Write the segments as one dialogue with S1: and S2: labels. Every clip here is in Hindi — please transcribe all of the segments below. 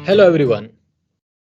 S1: Hello, everyone.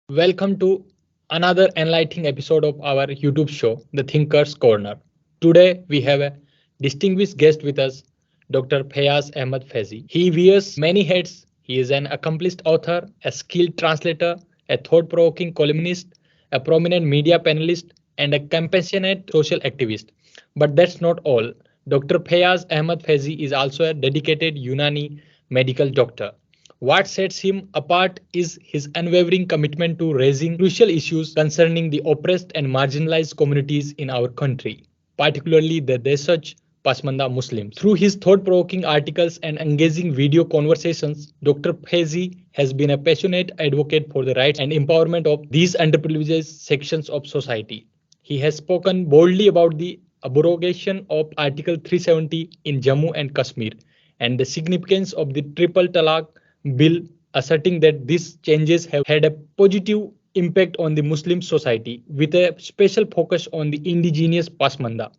S1: Welcome to another enlightening episode of our YouTube show, The Thinker's Corner. Today, we have a distinguished guest with us, Dr. Fayaz Ahmed Faizi. He wears many hats. He is an accomplished author, a skilled translator, a thought provoking columnist, a prominent media panelist, and a compassionate social activist. But that's not all. Dr. Fayaz Ahmed Faizi is also a dedicated Unani medical doctor. What sets him apart is his unwavering commitment to raising crucial issues concerning the oppressed and marginalized communities in our country, particularly the Desaj Pasmanda Muslims. Through his thought-provoking articles and engaging video conversations, Dr. Faizi has been a passionate advocate for the rights and empowerment of these underprivileged sections of society. He has spoken boldly about the abrogation of Article 370 in Jammu and Kashmir and the significance of the Triple Talaq bill, asserting that these changes have had a positive impact on the Muslim society with a special focus on the indigenous Pasmanda.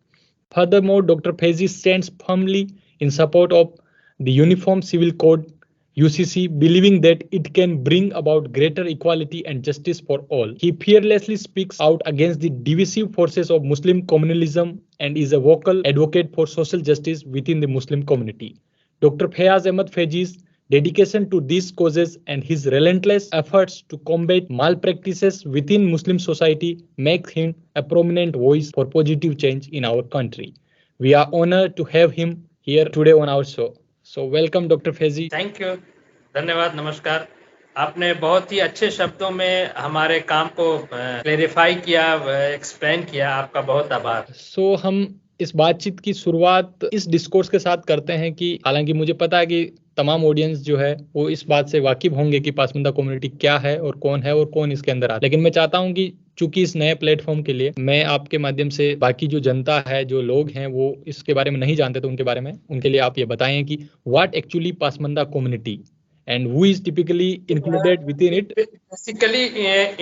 S1: Furthermore, Dr. Faizi stands firmly in support of the Uniform Civil Code UCC, believing that it can bring about greater equality and justice for all. He fearlessly speaks out against the divisive forces of Muslim communalism and is a vocal advocate for social justice within the Muslim community. Dr. Fayaz Ahmed Faizi's dedication to these causes and his relentless efforts to combat malpractices within Muslim society make him a prominent voice for positive change in our country. We are honored to have him here today on our show. So welcome Dr. Faizi.
S2: Thank you, धन्यवाद, नमस्कार। आपने बहुत ही अच्छे शब्दों में हमारे काम को क्लेरिफाई किया, एक्सप्लेन किया, आपका बहुत आभार।
S1: सो हम इस बातचीत की शुरुआत इस डिस्कोर्स के साथ करते हैं कि हालांकि मुझे पता है कि तमाम ऑडियंस जो है वो इस बात से वाकिफ होंगे कि पासमंदा कम्युनिटी क्या है और कौन इसके अंदर आता है, लेकिन मैं चाहता हूं कि चूंकि इस नए प्लेटफॉर्म के लिए मैं आपके माध्यम से बाकी जो जनता है, जो लोग हैं वो इसके बारे में नहीं जानते, तो उनके बारे में उनके लिए आप ये बताएं कि what actually Pasmanda community and who is typically included within it.
S2: Basically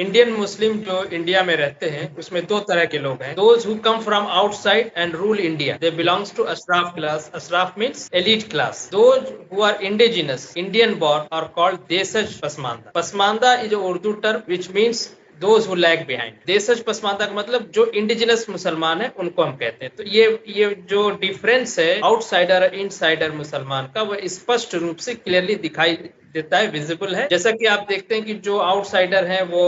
S2: Indian Muslim जो इंडिया में रहते हैं उसमें दो तरह के लोग हैं। Those who come from outside and rule India, they belongs to Ashraf class. Ashraf means elite class. Those who are indigenous Indian born are called Deshaj Pasmanda. Pasmanda is a Urdu term which means those who lag behind. Deshaj Pasmanda का मतलब जो इंडिजिनस मुसलमान है उनको हम कहते हैं। तो ये जो डिफरेंस है आउटसाइडर इनसाइडर मुसलमान का, वो स्पष्ट रूप से क्लियरली दिखाई देता है, विजिबल है। जैसा कि आप देखते हैं कि जो आउटसाइडर हैं वो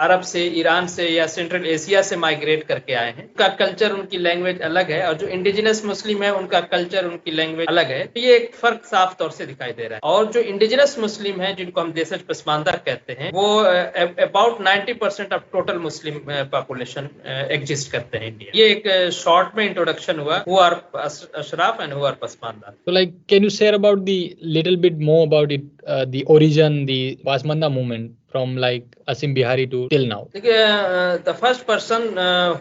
S2: अरब से, ईरान से या सेंट्रल एशिया से माइग्रेट करके आए हैं। उनका कल्चर, उनकी लैंग्वेज अलग है, और जो इंडिजिनस मुस्लिम है उनका कल्चर, उनकी लैंग्वेज अलग है। तो ये एक फर्क साफ तौर से दिखाई दे रहा है। और जो इंडिजिनस मुस्लिम है जिनको हम देशज पसमानदा कहते हैं, वो about 90% of total Muslim population exist करते हैं इंडिया। ये एक शॉर्ट में इंट्रोडक्शन हुआ who are Ashraf and who are Pasmanda.
S1: So like, can you share about the little bit more about it, the origin, the Pasmanda movement from like Asim Bihari to till now?
S2: The first person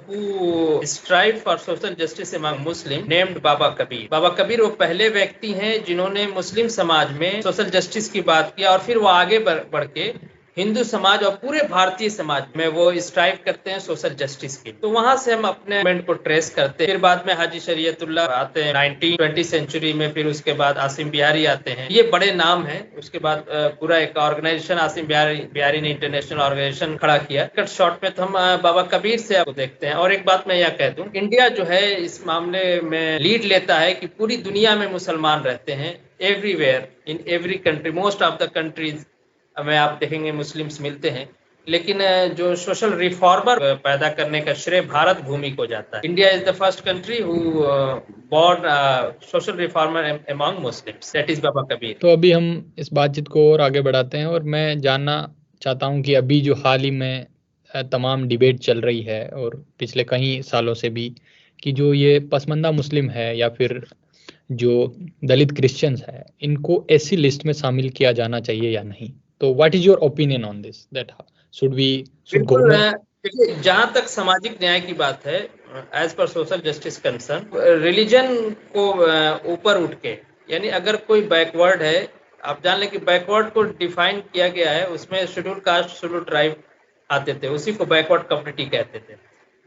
S2: who strived for social justice among Muslim named Baba Kabir. Baba Kabir वो पहले व्यक्ति हैं जिन्होंने मुस्लिम समाज में सोशल जस्टिस की बात किया, और फिर वो आगे बढ़ के हिंदू समाज और पूरे भारतीय समाज में वो स्ट्राइव करते हैं सोशल जस्टिस की। तो वहां से हम अपने मूवमेंट को ट्रेस करते हैं। फिर बाद में हाजी शरीयतुल्लाह आते हैं 20वीं सेंचुरी में, फिर उसके बाद आसिम बिहारी आते हैं। ये बड़े नाम हैं। उसके बाद पूरा एक ऑर्गेनाइजेशन आसिम बिहारी ने इंटरनेशनल ऑर्गेनाइजेशन खड़ा किया। कट शॉर्ट में तो हम बाबा कबीर से आपको देखते हैं। और एक बात मैं यह कह दूं, इंडिया जो है इस मामले में लीड लेता है कि पूरी दुनिया में मुसलमान रहते हैं, everywhere in every country, most of the countries में आप देखेंगे मुस्लिम्स मिलते हैं। लेकिन जो सोशल रिफॉर्मर पैदा करने का श्रेय भारत भूमि को जाता है। India is the first country who born social reformer among Muslims, that is Baba Kabir.
S1: तो अभी हम इस बातचीत को और आगे बढ़ाते हैं, और मैं जानना चाहता हूं कि अभी जो हाल ही में तमाम डिबेट चल रही है और पिछले कई सालों से भी, कि जो ये पसमंदा मुस्लिम है या फिर जो दलित क्रिश्चियंस है, इनको ऐसी लिस्ट में शामिल किया जाना चाहिए या नहीं। तो what is your opinion on this, that should
S2: देखिए, जहां तक सामाजिक न्याय की बात है, as per social justice concern, religion को ऊपर उठ के, यानी अगर कोई बैकवर्ड है, आप जान लें कि बैकवर्ड को डिफाइन किया गया है, उसमें शेड्यूल कास्ट, शेड्यूल ट्राइब आते थे, उसी को बैकवर्ड कम्युनिटी कहते थे।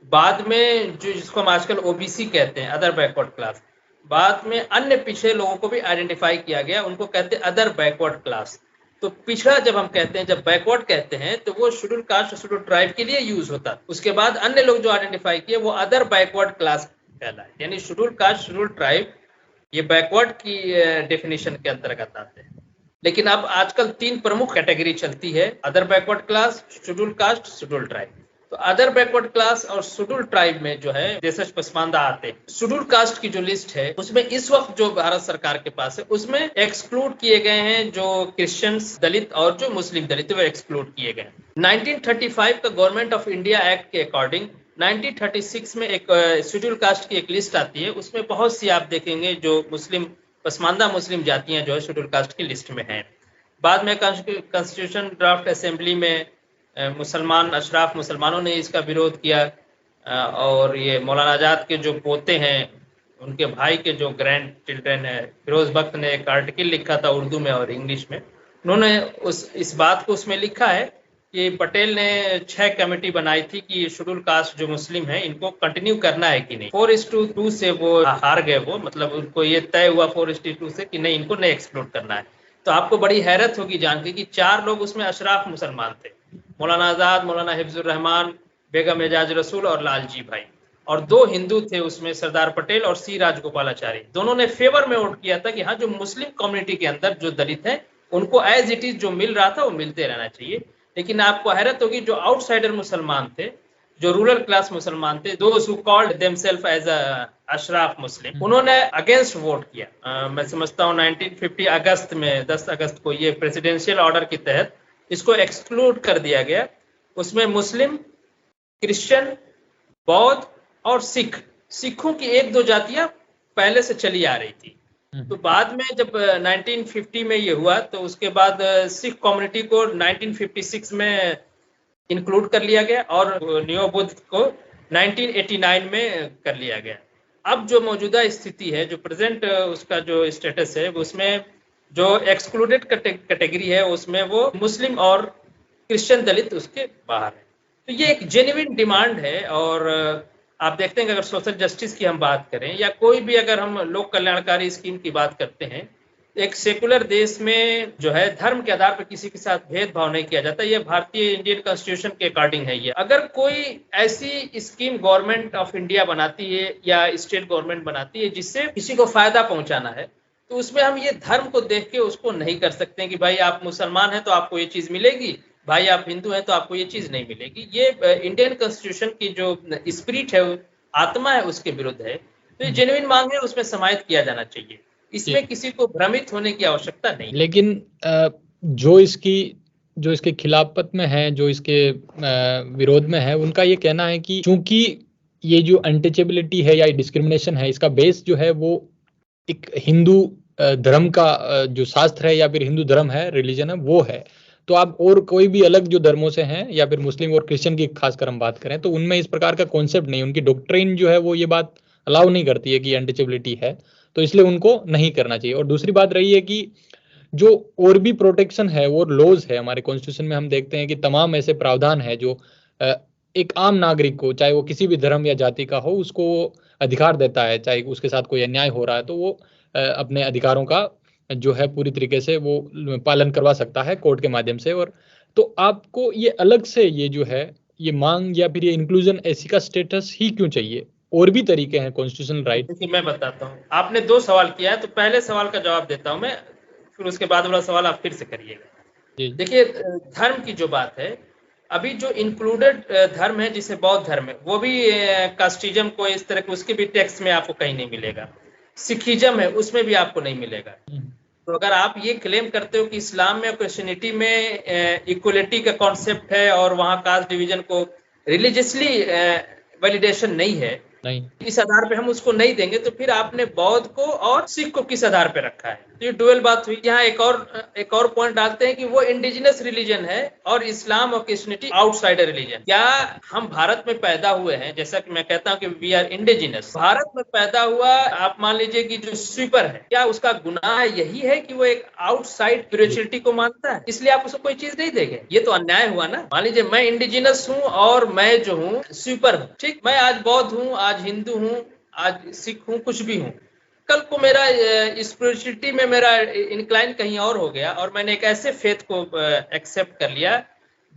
S2: बाद में जो जिसको हम आजकल ओबीसी कहते हैं, अदर बैकवर्ड क्लास, बाद में अन्य पिछड़े लोगों को भी आइडेंटिफाई किया गया, उनको कहते हैं अदर बैकवर्ड क्लास। तो पिछड़ा जब हम कहते हैं, जब बैकवर्ड कहते हैं, तो वो शेड्यूल कास्ट और शेड्यूल ट्राइब के लिए यूज होता है। उसके बाद अन्य लोग जो आइडेंटिफाई किए वो अदर बैकवर्ड क्लास कहलाए, यानी शेड्यूल कास्ट शेड्यूल ट्राइब ये बैकवर्ड की डेफिनेशन के अंतर्गत आते हैं। लेकिन अब आजकल 3 प्रमुख कैटेगरी चलती है, other backward class, schedule caste, schedule tribe. तो अदर बैकवर्ड क्लास और शेड्यूल ट्राइब में जो है देशज पसमानदा आते हैं। शेड्यूल कास्ट की जो लिस्ट है उसमें इस वक्त जो भारत सरकार के पास है उसमें एक्सक्लूड किए गए हैं जो क्रिश्चियंस, दलित और जो मुस्लिम दलित वो एक्सक्लूड किए गए। 1935 का गवर्नमेंट ऑफ इंडिया एक्ट के अकॉर्डिंग 1936 में एक शेड्यूल कास्ट की एक लिस्ट आती है, उसमें बहुत सी आप देखेंगे जो मुस्लिम पसमानदा मुस्लिम जातियां जो है शेड्यूल कास्ट की लिस्ट में हैं। बाद में कॉन्स्टिट्यूशन ड्राफ्ट असेंबली में मुसलमान अशराफ मुसलमानों ने इसका विरोध किया, और ये मौलाना आजाद के जो पोते हैं उनके भाई के जो ग्रैंड चिल्ड्रन है, फिरोज बख्त ने एक आर्टिकल लिखा था उर्दू में और इंग्लिश में, उन्होंने इस बात को उसमें लिखा है कि पटेल ने 6 कमेटी बनाई थी कि शेड्यूल कास्ट जो मुस्लिम है इनको कंटिन्यू करना है कि नहीं। 4:2 से वो हार गए, वो मतलब उनको ये तय हुआ 4:2 से कि नहीं, इनको नहीं एक्सक्लूड करना है। तो आपको बड़ी हैरत होगी जान के कि 4 लोग उसमें अशराफ मुसलमान थे, मौलाना आजाद, मौलाना हिफ्जुर रहमान, बेगम एजाज रसूल और लालजी भाई, और 2 हिंदू थे उसमें, सरदार पटेल और सी राजगोपालाचारी। दोनों ने फेवर में वोट किया था कि हाँ जो मुस्लिम कम्युनिटी के अंदर जो दलित है उनको एज इट इज जो मिल रहा था वो मिलते रहना चाहिए। लेकिन आपको हैरत होगी जो आउटसाइडर मुसलमान थे, जो रूरल क्लास मुसलमान थे, those who called themselves as Ashraf Muslim, उन्होंने अगेंस्ट वोट किया। मैं समझता हूँ 1950 अगस्त में 10 अगस्त को ये प्रेसिडेंशियल ऑर्डर के तहत इसको एक्सक्लूड कर दिया गया। उसमें मुस्लिम, क्रिश्चियन, बौद्ध और सिखों की 1-2 जातियां पहले से चली आ रही थी। तो बाद में जब 1950 में ये हुआ तो उसके बाद सिख कम्युनिटी को 1956 में इंक्लूड कर लिया गया और नियो बुद्ध को 1989 में कर लिया गया। अब जो मौजूदा स्थिति है, जो प्रेजेंट उसका जो स्टेटस है, उसमें जो एक्सक्लूडेड कैटेगरी है उसमें वो मुस्लिम और क्रिश्चियन दलित उसके बाहर है। तो ये एक जेन्युइन डिमांड है। और आप देखते हैं कि अगर सोशल जस्टिस की हम बात करें या कोई भी अगर हम लोक कल्याणकारी स्कीम की बात करते हैं, एक सेकुलर देश में जो है धर्म के आधार पर किसी के साथ भेदभाव नहीं किया जाता। ये भारतीय इंडियन कॉन्स्टिट्यूशन के अकॉर्डिंग है। ये अगर कोई ऐसी स्कीम गवर्नमेंट ऑफ इंडिया बनाती है या स्टेट गवर्नमेंट बनाती है जिससे किसी को फायदा पहुंचाना है, तो उसमें हम ये धर्म को देख के उसको नहीं कर सकते कि भाई आप मुसलमान हैं तो आपको ये चीज मिलेगी, भाई आप हिंदू हैं तो आपको ये चीज नहीं मिलेगी। ये इंडियन कॉन्स्टिट्यूशन की जो स्पिरिट है, आत्मा है, उसके विरुद्ध है। तो ये जेन्युइन मांग है, उसमें समाहित किया जाना चाहिए। इसमें किसी को भ्रमित होने की आवश्यकता नहीं।
S1: लेकिन जो इसके खिलाफत में है, जो इसके विरोध में है, उनका ये कहना है कि चूंकि ये जो अनटचेबिलिटी है या डिस्क्रिमिनेशन है, इसका बेस जो है वो एक हिंदू धर्म का जो शास्त्र है या फिर हिंदू धर्म है, रिलीजन है, वो है। तो आप और कोई भी अलग जो धर्मों से हैं या फिर मुस्लिम और क्रिश्चियन की खासकर हम बात करें तो उनमें इस प्रकार का कॉन्सेप्ट नहीं, उनकी डॉक्ट्रिन जो है वो ये बात अलाउ नहीं करती है कि अनटचेबिलिटी है, तो इसलिए उनको नहीं करना चाहिए। और दूसरी बात रही है कि जो और भी प्रोटेक्शन है वो लॉज है हमारे कॉन्स्टिट्यूशन में, हम देखते हैं कि तमाम ऐसे प्रावधान है जो एक आम नागरिक को, चाहे वो किसी भी धर्म या जाति का हो, उसको अधिकार देता है, चाहे उसके साथ कोई अन्याय हो रहा है तो वो अपने अधिकारों का जो है पूरी तरीके से वो पालन करवा सकता है कोर्ट के माध्यम से। और तो आपको ये अलग से ये जो है ये मांग या फिर ये इंक्लूजन ऐसी का स्टेटस ही क्यों चाहिए? और भी तरीके हैं कॉन्स्टिट्यूशनल राइट।
S2: देखिए मैं बताता हूँ, आपने 2 सवाल किया है, तो पहले सवाल का जवाब देता हूँ मैं, फिर उसके बाद वाला सवाल आप फिर से करिएगा। देखिए धर्म की जो बात है, अभी जो इंक्लूडेड धर्म है जिसे बौद्ध धर्म है, वो भी कास्टिज्म को इस तरह के उसके भी टेक्स्ट में आपको कहीं नहीं मिलेगा। सिखिज्म है उसमें भी आपको नहीं मिलेगा। तो अगर आप ये क्लेम करते हो कि इस्लाम में और क्रिश्चियनिटी में इक्वलिटी का कॉन्सेप्ट है और वहाँ कास्ट डिवीजन को रिलीजियसली वैलिडेशन नहीं है, इस आधार पे हम उसको नहीं देंगे, तो फिर आपने बौद्ध को और सिख को किस आधार पे रखा है? तो ये डुअल बात हुई। यहाँ एक और पॉइंट डालते हैं कि वो इंडिजिनस रिलीजन है और इस्लाम और क्रिश्चियनिटी आउटसाइडर रिलीजन। क्या हम भारत में पैदा हुए हैं? जैसा कि मैं कहता हूँ कि वी आर इंडिजिनस, भारत में पैदा हुआ। आप मान लीजिए कि जो स्वीपर है, क्या उसका गुनाह यही है कि वो एक आउटसाइड स्पिरिचुअलिटी को मानता है, इसलिए आप उसको कोई चीज नहीं देंगे? ये तो अन्याय हुआ ना। मान लीजिए मैं इंडिजिनस हूँ और मैं जो हूँ स्वीपर हूँ, ठीक, मैं आज बौद्ध हूँ, आज हिंदू हूँ, आज सिख हूँ, कुछ भी हूँ, कल को मेरा स्पिरिचुअलिटी में मेरा इंक्लाइन कहीं और हो गया और मैंने एक ऐसे फेथ को एक्सेप्ट कर लिया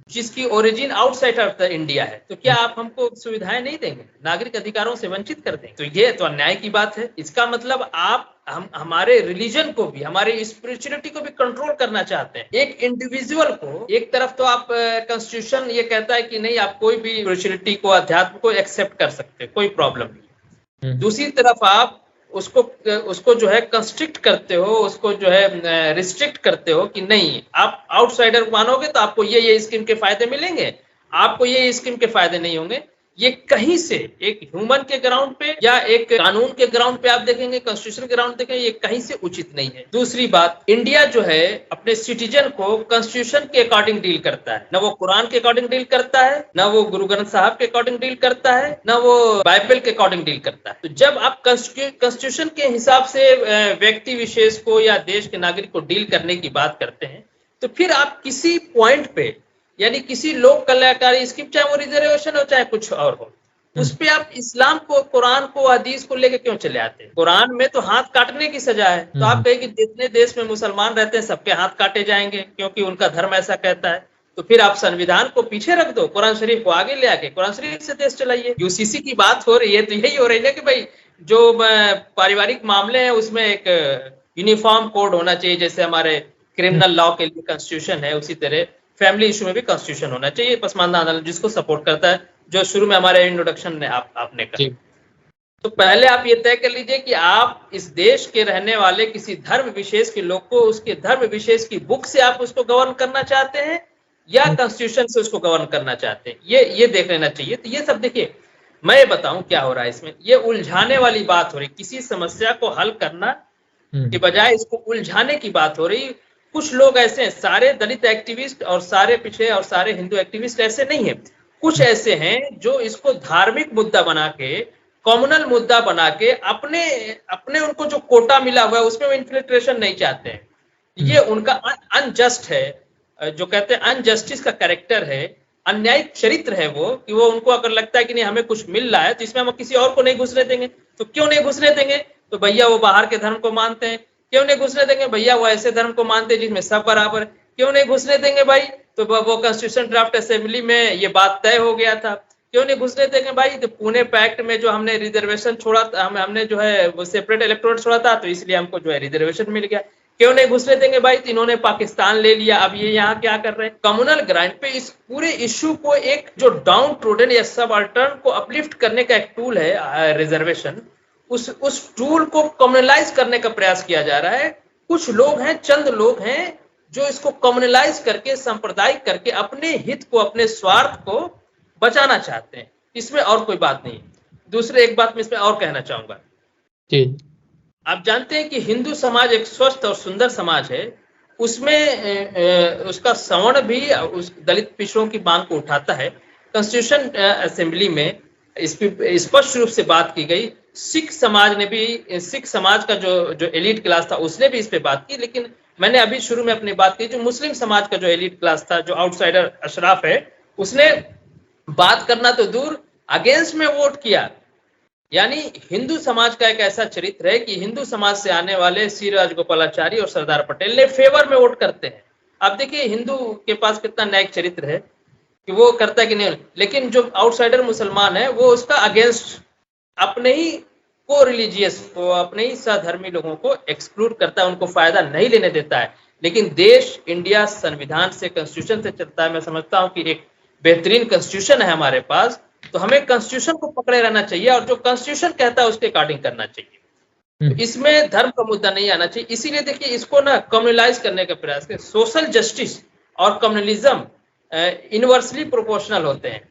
S2: जिसकी origin outside of the India है, तो क्या आप हमको सुविधाएं नहीं देंगे, नागरिक अधिकारों से वंचित कर देंगे? तो ये तो अन्याय की बात है। इसका मतलब आप हमारे रिलीजन को भी, हमारे स्पिरिचुअलिटी को भी कंट्रोल करना चाहते हैं। एक इंडिविजुअल को, एक तरफ तो आप कॉन्स्टिट्यूशन ये कहता है कि नहीं आप कोई भी स्पिरिचुअलिटी को, अध्यात्म को एक्सेप्ट कर सकते, कोई प्रॉब्लम नहीं। दूसरी तरफ आप उसको जो है कंस्ट्रिक्ट करते हो, उसको जो है रिस्ट्रिक्ट करते हो कि नहीं आप आउटसाइडर मानोगे तो आपको ये स्कीम के फायदे मिलेंगे, आपको ये स्कीम के फायदे नहीं होंगे। ये कहीं से एक ह्यूमन के ग्राउंड पे या एक कानून के ग्राउंड पे आप देखेंगे, कॉन्स्टिट्यूशन के ग्राउंड देखेंगे, ये कहीं से उचित नहीं है। दूसरी बात, इंडिया जो है अपने सिटीजन को कॉन्स्टिट्यूशन के अकॉर्डिंग डील करता है, ना वो कुरान के अकॉर्डिंग डील करता है, ना वो गुरु ग्रंथ साहब के अकॉर्डिंग डील करता है, ना वो बाइबल के अकॉर्डिंग डील करता है। तो जब आप कॉन्स्टिट्यूशन के हिसाब से व्यक्ति विशेष को या देश के नागरिक को डील करने की बात करते हैं, तो फिर आप किसी पॉइंट पे, यानी किसी लोक कल्याणकारी स्कीम, चाहे वो रिजर्वेशन हो चाहे कुछ और हो, उस पे आप इस्लाम को, कुरान को, हदीस को लेके क्यों चले आते हैं? कुरान में तो हाथ काटने की सजा है, तो आप कहें कि जितने देश में मुसलमान रहते हैं सबके हाथ काटे जाएंगे क्योंकि उनका धर्म ऐसा कहता है। तो फिर आप संविधान को पीछे रख दो, कुरान शरीफ को आगे ले आके कुरान शरीफ से देश चलाइए। यूसीसी की बात हो रही है तो यही हो रही है कि भाई जो पारिवारिक मामले हैं उसमें एक यूनिफॉर्म कोड होना चाहिए, जैसे हमारे क्रिमिनल लॉ के लिए कॉन्स्टिट्यूशन है, उसी तरह फैमिली इशू में भी कॉन्स्टिट्यूशन होना चाहिए। पसमानदा आंदोलन जिसको सपोर्ट करता है, जो शुरू में हमारे इंट्रोडक्शन में आपने कहा। तो पहले आप ये तय कर लीजिए कि आप इस देश के रहने वाले किसी धर्म विशेष के लोग को उसके धर्म विशेष की बुक से आप उसको गवर्न करना चाहते हैं या कॉन्स्टिट्यूशन से उसको गवर्न करना चाहते हैं, ये देख लेना चाहिए। तो ये सब देखिए, मैं बताऊं क्या हो रहा है इसमें, ये उलझाने वाली बात हो रही, किसी समस्या को हल करना के बजाय इसको उलझाने की बात हो रही। कुछ लोग ऐसे हैं, सारे दलित एक्टिविस्ट और सारे पिछड़े और सारे हिंदू एक्टिविस्ट ऐसे नहीं है, कुछ ऐसे हैं जो इसको धार्मिक मुद्दा बना के, कम्युनल मुद्दा बना के अपने उनको जो कोटा मिला हुआ है उसमें वो इन्फिल्ट्रेशन नहीं चाहते हैं। ये उनका अनजस्ट है, जो कहते हैं अनजस्टिस का कैरेक्टर है, अन्यायिक चरित्र है वो, कि वो उनको अगर लगता है कि नहीं हमें कुछ मिल रहा है तो इसमें हम किसी और को नहीं घुसने देंगे। तो क्यों नहीं घुसने देंगे? तो भैया वो बाहर के धर्म को मानते हैं। क्यों नहीं घुसने देंगे? भैया वो ऐसे धर्म को मानते हैं जिसमें सब बराबर है। क्यों नहीं घुसने देंगे भाई? तो वो कॉन्स्टिट्यूशन ड्राफ्ट असेंबली में ये बात तय हो गया था। क्यों नहीं घुसने देंगे भाई? तो पुणे पैक्ट में जो हमने रिजर्वेशन छोड़ा, हमने जो है वो सेपरेट इलेक्टोरेट छोड़ा था, तो इसलिए हमको जो है रिजर्वेशन मिल गया। क्यों नहीं घुसने देंगे भाई? तो इन्होंने पाकिस्तान ले लिया, अब ये यहाँ क्या कर रहे हैं? कम्युनल ग्रांट पे इस पूरे इश्यू को एक जो डाउन ट्रोडन या सबअल्टर्न को अपलिफ्ट करने का एक टूल है रिजर्वेशन, उस टूल को कम्युनलाइज करने का प्रयास किया जा रहा है। कुछ लोग हैं, चंद लोग हैं जो इसको कम्युनलाइज करके, सांप्रदायिक करके अपने हित को, अपने स्वार्थ को बचाना चाहते हैं। इसमें और कोई बात नहीं। दूसरे एक बात मैं इसमें और कहना चाहूंगा, आप जानते हैं कि हिंदू समाज एक स्वस्थ और सुंदर समाज है, उसमें उसका सवर्ण भी उस दलित पिछड़ों की मांग को उठाता है। कॉन्स्टिट्यूशन असेंबली में इस पर स्पष्ट रूप से बात की गई। सिख समाज ने भी, सिख समाज का जो एलीट क्लास था उसने भी इस पे बात की, लेकिन मैंने अभी शुरू में अपनी बात की, जो मुस्लिम समाज का जो एलीट क्लास था, जो आउटसाइडर अशराफ है, उसने बात करना तो दूर अगेंस्ट में वोट किया। यानी हिंदू समाज का एक ऐसा चरित्र है कि हिंदू समाज से आने वाले श्री राजगोपालाचारी और सरदार पटेल ने फेवर में वोट करते हैं। आप देखिए हिंदू के पास कितना न्यायिक चरित्र है कि वो करता है कि नहीं, लेकिन जो आउटसाइडर मुसलमान है वो उसका अगेंस्ट, अपने ही को रिलीजियस को, अपने ही सहधर्मी लोगों को एक्सक्लूड करता है, उनको फायदा नहीं लेने देता है। लेकिन देश इंडिया संविधान से, कॉन्स्टिट्यूशन से चलता है। मैं समझता हूं कि एक बेहतरीन कॉन्स्टिट्यूशन है हमारे पास, तो हमें कॉन्स्टिट्यूशन को पकड़े रहना चाहिए और जो कॉन्स्टिट्यूशन कहता है उसके अकॉर्डिंग करना चाहिए। तो इसमें धर्म का मुद्दा नहीं आना चाहिए। इसीलिए देखिए इसको ना कम्युनलाइज करने का प्रयास करें। सोशल जस्टिस और कम्युनलिज्म इनवर्सली प्रोपोर्शनल होते हैं।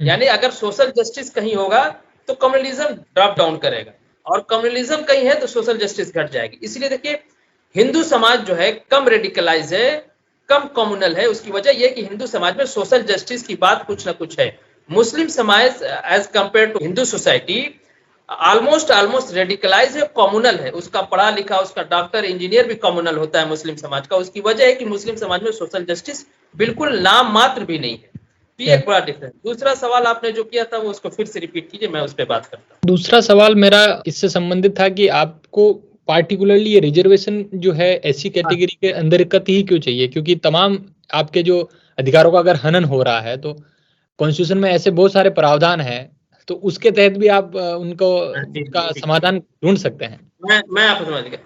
S2: यानी अगर सोशल जस्टिस कहीं होगा तो कम्युनलिज्म ड्रॉप डाउन करेगा, और कम्युनलिज्म कहीं है तो सोशल जस्टिस घट जाएगी। इसलिए देखिए हिंदू समाज जो है कम रेडिकलाइज है, कम कम्युनल है। उसकी वजह यह कि हिंदू समाज में सोशल जस्टिस की बात कुछ ना कुछ है। मुस्लिम समाज as compare to Hindu society almost radicalise है, कम्युनल है। उसका पढ़ा लिखा, उसका डॉक्टर, इंजीनियर भी कम्युनल होता है मुस्लिम समाज का। उसकी वजह है कि मुस्लिम समाज में सोशल जस्टिस बिल्कुल नाम मात्र भी नहीं है। ये एक बड़ा डिफरेंस। दूसरा सवाल आपने जो किया था वो उसको फिर से रिपीट कीजिए, मैं उस पर बात करता हूँ।
S1: दूसरा सवाल मेरा इससे संबंधित था कि आपको पार्टिकुलरली ये रिजर्वेशन जो है एससी कैटेगरी के अंतर्गत ही क्यों चाहिए? क्योंकि तमाम आपके जो अधिकारों का अगर हनन हो रहा है तो कॉन्स्टिट्यूशन में ऐसे बहुत सारे प्रावधान हैं, तो उसके तहत भी आप उनका समाधान ढूंढ सकते हैं।
S2: मैं आपको समझ गया।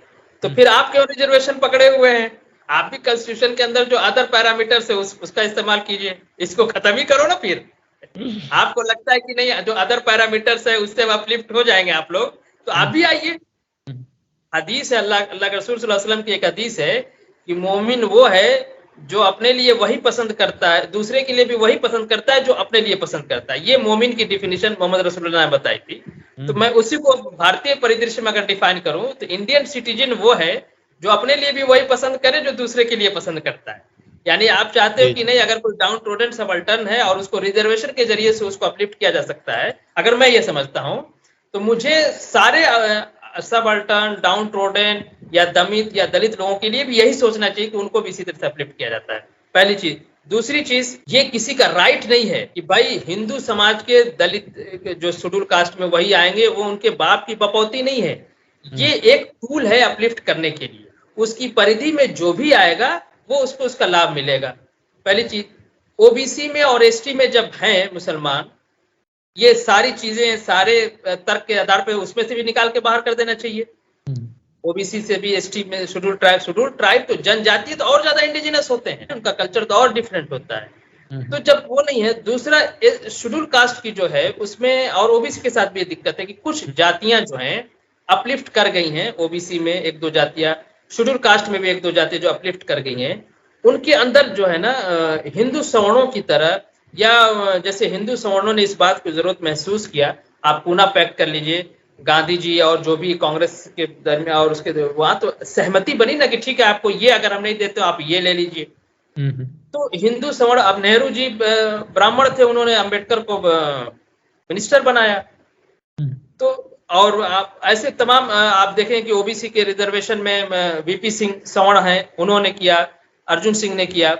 S2: तो फिर आप क्यों रिजर्वेशन पकड़े हुए हैं? आप भी कॉन्स्टिट्यूशन के अंदर जो अदर पैरामीटर्स है उसका इस्तेमाल कीजिए, इसको खत्म ही करो ना। फिर आपको लगता है कि नहीं जो अदर पैरामीटर्स है उससे अपलिफ्ट हो जाएंगे आप लोग, तो आप भी आइए। हदीस है, अल्लाह के रसूल सल्लल्लाहु अलैहि वसल्लम की एक हदीस है कि मोमिन वो है जो अपने लिए वही पसंद करता है, दूसरे के लिए भी वही पसंद करता है जो अपने लिए पसंद करता है। ये मोमिन की डिफिनीशन मोहम्मद रसूलुल्लाह ने बताई थी। तो मैं उसी को भारतीय परिदृश्य में अगर डिफाइन करूं तो इंडियन सिटीजन वो है जो अपने लिए भी वही पसंद करे जो दूसरे के लिए पसंद करता है। यानी आप चाहते हो कि नहीं, अगर कोई डाउन टोडन सबल्टर्न है और उसको रिजर्वेशन के जरिए से उसको अपलिफ्ट किया जा सकता है, अगर मैं ये समझता हूं, तो मुझे सारे सबल्टर्न, डाउन ट्रोडन या दमित या दलित लोगों के लिए भी यही सोचना चाहिए कि उनको भी इसी तरह से अपलिफ्ट किया जाता है। पहली चीज। दूसरी चीज, ये किसी का राइट नहीं है कि भाई हिंदू समाज के दलित जो शेड्यूल कास्ट में वही आएंगे, वो उनके बाप की बपौती नहीं है। ये एक टूल है अपलिफ्ट करने के लिए। उसकी परिधि में जो भी आएगा वो उसको उसका लाभ मिलेगा। पहली चीज। ओबीसी में और एसटी में जब हैं मुसलमान, ये सारी चीजें सारे तर्क के आधार पे उसमें से भी निकाल के बाहर कर देना चाहिए। ओबीसी से भी एसटी में शेड्यूल ट्राइब तो जनजातीय तो और ज्यादा इंडिजिनस होते हैं, उनका कल्चर तो और डिफरेंट होता है। तो जब वो नहीं है, दूसरा शेड्यूल कास्ट की जो है उसमें और ओबीसी के साथ भी ये दिक्कत है कि कुछ जातियां जो हैं अपलिफ्ट कर गई हैं। ओबीसी में एक दो जातियां, शेड्यूल कास्ट में भी एक दो जातियां जो अपलिफ्ट कर गई हैं, उनके अंदर जो है ना हिंदू सवर्णों की तरह, या जैसे हिंदू सवर्णों ने इस बात की जरूरत महसूस किया, आप पूना पैक्ट कर लीजिए, गांधी जी और जो भी कांग्रेस के दरमियान और उसके वहां तो सहमति बनी ना कि ठीक है आपको ये अगर हम नहीं देते तो आप ये ले लीजिए। तो हिंदू सवर्ण, अब नेहरू जी ब्राह्मण थे, उन्होंने अंबेडकर को मिनिस्टर बनाया। तो और आप ऐसे तमाम आप देखें कि ओबीसी के रिजर्वेशन में वीपी सिंह सवर्ण हैं, उन्होंने किया, अर्जुन सिंह ने किया।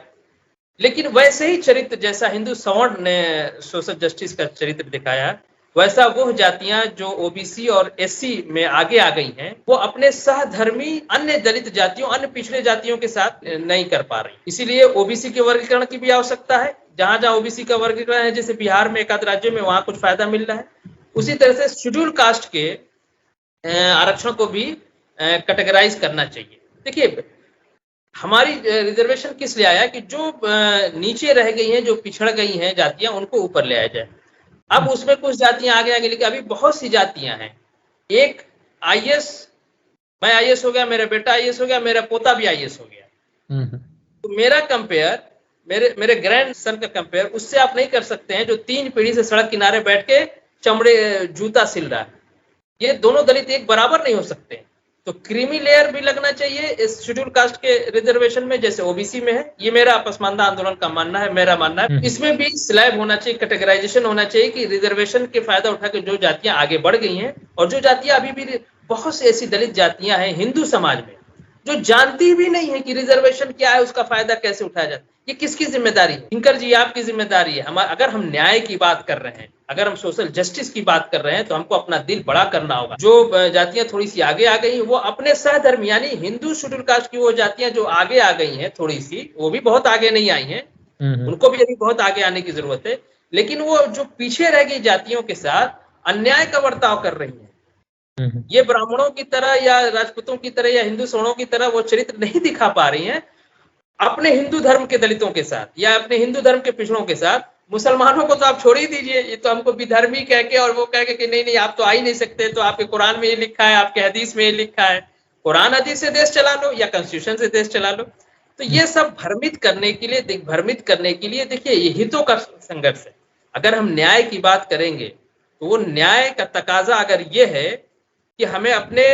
S2: लेकिन वैसे ही चरित्र जैसा हिंदू सवर्ण ने सोशल जस्टिस का चरित्र दिखाया, वैसा वो जातियां जो ओबीसी और एससी में आगे आ गई हैं, वो अपने सहधर्मी अन्य दलित जातियों, अन्य पिछड़े जातियों के साथ नहीं कर पा रही। इसीलिए ओबीसी के वर्गीकरण की भी आवश्यकता है। जहां जहां ओबीसी का वर्गीकरण है, जैसे बिहार में एक आध राज्य में, वहां कुछ फायदा मिल रहा है। उसी तरह से शेड्यूल कास्ट के आरक्षण को भी कैटेगराइज करना चाहिए। देखिए, हमारी रिजर्वेशन किस लिए आया कि जो नीचे रह गई हैं, जो पिछड़ गई हैं जातियां, उनको ऊपर ले आया जाए। अब उसमें कुछ जातियां आगे आगे, लेकिन अभी बहुत सी जातियां हैं। एक आईएएस, मैं आईएएस हो गया, मेरा बेटा आईएएस हो गया, मेरा पोता भी आईएएस हो गया, तो मेरा कंपेयर, मेरे ग्रैंड सन का कंपेयर उससे आप नहीं कर सकते हैं जो 3 पीढ़ी से सड़क किनारे बैठ के चमड़े जूता सिल रहा है। ये दोनों दलित एक बराबर नहीं हो सकते। तो क्रीमी लेयर भी लगना चाहिए इस शेड्यूल कास्ट के रिजर्वेशन में, जैसे ओबीसी में है। ये मेरा पसमानदा आंदोलन का मानना है, मेरा मानना है। इसमें भी स्लैब होना चाहिए, कैटेगराइजेशन होना चाहिए कि रिजर्वेशन के फायदा उठा के जो जातियां आगे बढ़ गई हैं, और जो जातियां अभी भी, बहुत सी ऐसी दलित जातियां हैं हिंदू समाज में जो जानती भी नहीं है कि रिजर्वेशन क्या है, उसका फायदा कैसे उठाया जाता है। ये किसकी जिम्मेदारी है? थिंकर जी, आपकी जिम्मेदारी है। अगर हम न्याय की बात कर रहे हैं, अगर हम सोशल जस्टिस की बात कर रहे हैं, तो हमको अपना दिल बड़ा करना होगा। जो जातियां थोड़ी सी आगे आ गई, वो अपने सहधर्मी यानी हिंदू शेड्यूल कास्ट की वो जातियां जो आगे आ गई हैं थोड़ी सी, वो भी बहुत आगे नहीं आई हैं, उनको भी अभी बहुत आगे आने की जरूरत है। लेकिन वो जो पीछे रह गई जातियों के साथ अन्याय का बर्ताव कर रही है। ये ब्राह्मणों की तरह या राजपूतों की तरह या हिंदू सवर्णों की तरह वो चरित्र नहीं दिखा पा रही हैं अपने हिंदू धर्म के दलितों के साथ या अपने हिंदू धर्म के पिछड़ों के साथ। मुसलमानों को तो आप छोड़ ही दीजिए, ये तो हमको विधर्मी कह के, और वो कह के कि नहीं नहीं आप तो आ ही नहीं सकते, तो आपके कुरान में ये लिखा है, आपके हदीस में ये लिखा है। कुरान हदीस से देश चला लो या कॉन्स्टिट्यूशन से देश चला लो। तो ये सब भ्रमित करने के लिए देखिए, ये हितों का संघर्ष है। अगर हम न्याय की बात करेंगे तो वो न्याय का तकाजा अगर ये है कि हमें अपने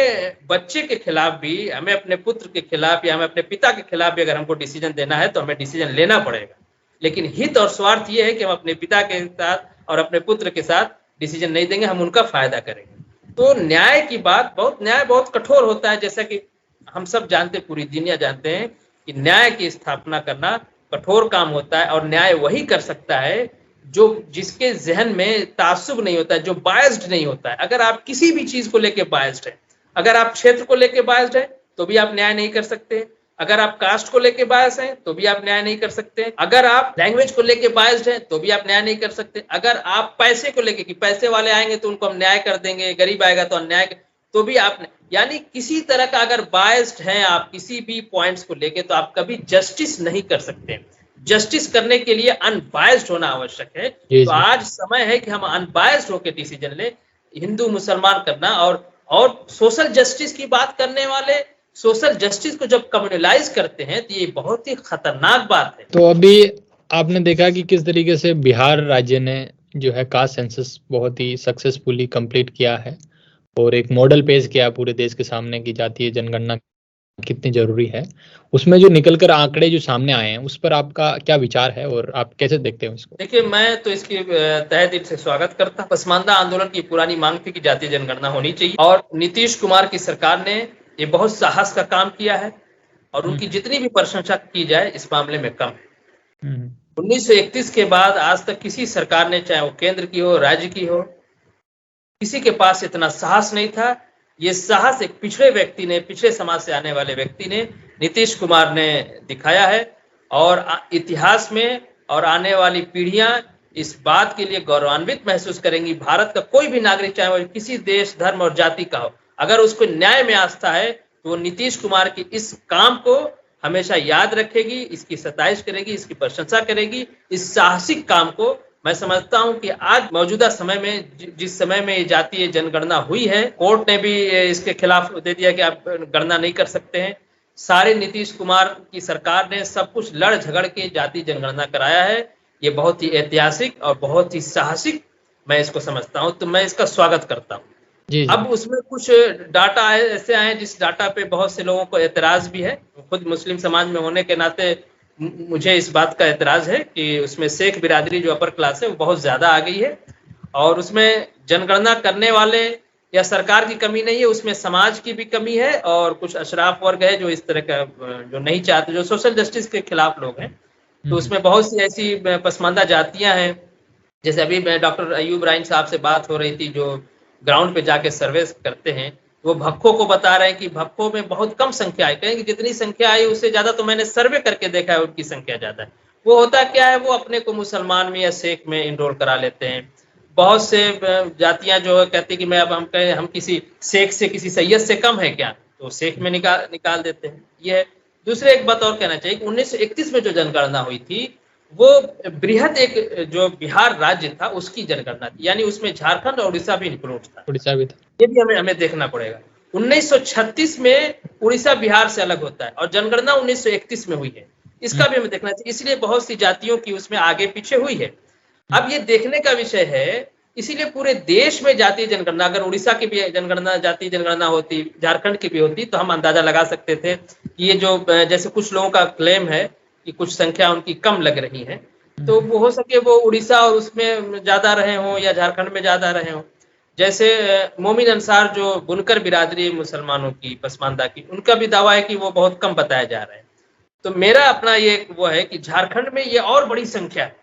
S2: बच्चे के खिलाफ भी, हमें अपने पुत्र के खिलाफ या हमें अपने पिता के खिलाफ भी अगर हमको डिसीजन देना है, तो हमें डिसीजन लेना पड़ेगा। लेकिन हित और स्वार्थ ये है कि हम अपने पिता के साथ और अपने पुत्र के साथ डिसीजन नहीं देंगे, हम उनका फायदा करेंगे। तो न्याय की बात, न्याय बहुत कठोर होता है, जैसा कि हम सब जानते, पूरी दुनिया जानते हैं कि न्याय की स्थापना करना कठोर काम होता है। और न्याय वही कर सकता है जिसके जहन में तासुब नहीं होता है, जो बायस्ड नहीं होता है। अगर आप किसी भी चीज को लेके बायस्ड है, अगर आप क्षेत्र को लेकर बायस्ड है तो भी आप न्याय नहीं कर सकते। अगर आप कास्ट को लेके बायस हैं तो भी आप न्याय नहीं कर सकते। अगर आप लैंग्वेज को लेके बायस्ड हैं तो भी आप न्याय नहीं कर सकते। अगर आप पैसे को लेके कि पैसे वाले आएंगे तो उनको हम न्याय कर देंगे, गरीब आएगा तो अन्याय, तो भी आप, यानी किसी तरह का अगर बायस्ड हैं आप किसी भी पॉइंट्स को लेके तो आप कभी जस्टिस नहीं कर सकते। जस्टिस करने के लिए अनबायस्ड होना आवश्यक है। तो आज समय है कि हम अनबायस्ड होकर डिसीजन ले, हिंदू मुसलमान करना। और सोशल जस्टिस की बात करने वाले सोशल जस्टिस को जब कम्युनलाइज करते हैं तो ये बहुत ही खतरनाक बात है।
S1: तो अभी आपने देखा कि किस तरीके से बिहार राज्य ने जो है कास्ट सेंसस बहुत ही सक्सेसफुली कंप्लीट किया है और एक मॉडल पेश किया पूरे देश के सामने की जातीय जनगणना कितनी जरूरी है। उसमें जो निकलकर आंकड़े जो सामने आए हैं उस पर आपका क्या विचार है और आप कैसे देखते हो इसको?
S2: देखिए, मैं तो इसकी तहे दिल से स्वागत करता हूं। पसमानदा आंदोलन की पुरानी मांग थी कि जातीय जनगणना होनी चाहिए और नीतीश कुमार की सरकार ने ये बहुत साहस का काम किया है और उनकी जितनी भी प्रशंसा की जाए इस मामले में कम है। 1931 के बाद आज तक किसी सरकार ने, चाहे वो केंद्र की हो राज्य की हो, किसी के पास इतना साहस नहीं था। ये साहस एक पिछड़े व्यक्ति ने, पिछड़े समाज से आने वाले व्यक्ति ने, नीतीश कुमार ने दिखाया है और इतिहास में और आने वाली पीढ़ियां इस बात के लिए गौरवान्वित महसूस करेंगी। भारत का कोई भी नागरिक, चाहे वो किसी देश, धर्म और जाति का हो, अगर उसको न्याय में आस्था है तो वो नीतीश कुमार की इस काम को हमेशा याद रखेगी, इसकी सताइश करेगी, इसकी प्रशंसा करेगी। इस साहसिक काम को मैं समझता हूं कि आज मौजूदा समय में, जिस समय में जातीय जनगणना हुई है, कोर्ट ने भी इसके खिलाफ दे दिया कि आप गणना नहीं कर सकते हैं। सारे नीतीश कुमार की सरकार ने सब कुछ लड़ झगड़ के जातीय जनगणना कराया है। ये बहुत ही ऐतिहासिक और बहुत ही साहसिक मैं इसको समझता हूं, तो मैं इसका स्वागत करता हूं। अब उसमें कुछ डाटा ऐसे आए जिस डाटा पे बहुत से लोगों को एतराज भी है। खुद मुस्लिम समाज में होने के नाते मुझे इस बात का एतराज है कि उसमें शेख बिरादरी जो अपर क्लास है वो बहुत ज्यादा आ गई है और उसमें जनगणना करने वाले या सरकार की कमी नहीं है, उसमें समाज की भी कमी है और कुछ अशराफ वर्ग है जो इस तरह का जो नहीं चाहते, जो सोशल जस्टिस के खिलाफ लोग हैं। तो उसमें बहुत सी ऐसी पसमानदा जातियां हैं। जैसे अभी मैं डॉक्टर अयूब राइन साहब से बात हो रही थी जो ग्राउंड पे जाके सर्वे करते हैं, वो भक्खों को बता रहे हैं कि भक्खों में बहुत कम संख्या आई। कहेंगे जितनी संख्या आई उससे ज्यादा तो मैंने सर्वे करके देखा है उनकी संख्या ज्यादा है। वो होता क्या है, वो अपने को मुसलमान में या शेख में इनरोल करा लेते हैं। बहुत से जातियां जो कहती कि मैं अब हम किसी शेख से, किसी सैयद से कम है क्या, तो शेख में निकाल देते हैं। ये है। दूसरे एक बात और कहना चाहिए कि 1931 में जो जनगणना हुई थी वो बृहद एक जो बिहार राज्य था उसकी जनगणना थी, यानी उसमें झारखंड और उड़ीसा भी इंक्लूड था।
S1: उड़ीसा भी था।
S2: ये भी हमें देखना पड़ेगा। 1936 में उड़ीसा बिहार से अलग होता है और जनगणना 1931 में हुई है, इसका भी हमें देखना चाहिए। इसलिए बहुत सी जातियों की उसमें आगे पीछे हुई है। अब ये देखने का विषय है, इसीलिए पूरे देश में जातीय जनगणना, अगर उड़ीसा की भी जनगणना, जातीय जनगणना होती, झारखंड की भी होती, तो हम अंदाजा लगा सकते थे कि ये जो, जैसे कुछ लोगों का क्लेम है कि कुछ संख्या उनकी कम लग रही है, तो वो हो सके वो उड़ीसा और उसमें ज्यादा रहे हों या झारखंड में ज्यादा रहे हों। जैसे मोमिन अंसार जो बुनकर बिरादरी मुसलमानों की पसमानदा की, उनका भी दावा है कि वो बहुत कम बताया जा रहा है। तो मेरा अपना ये वो है कि झारखंड में ये और बड़ी संख्या है।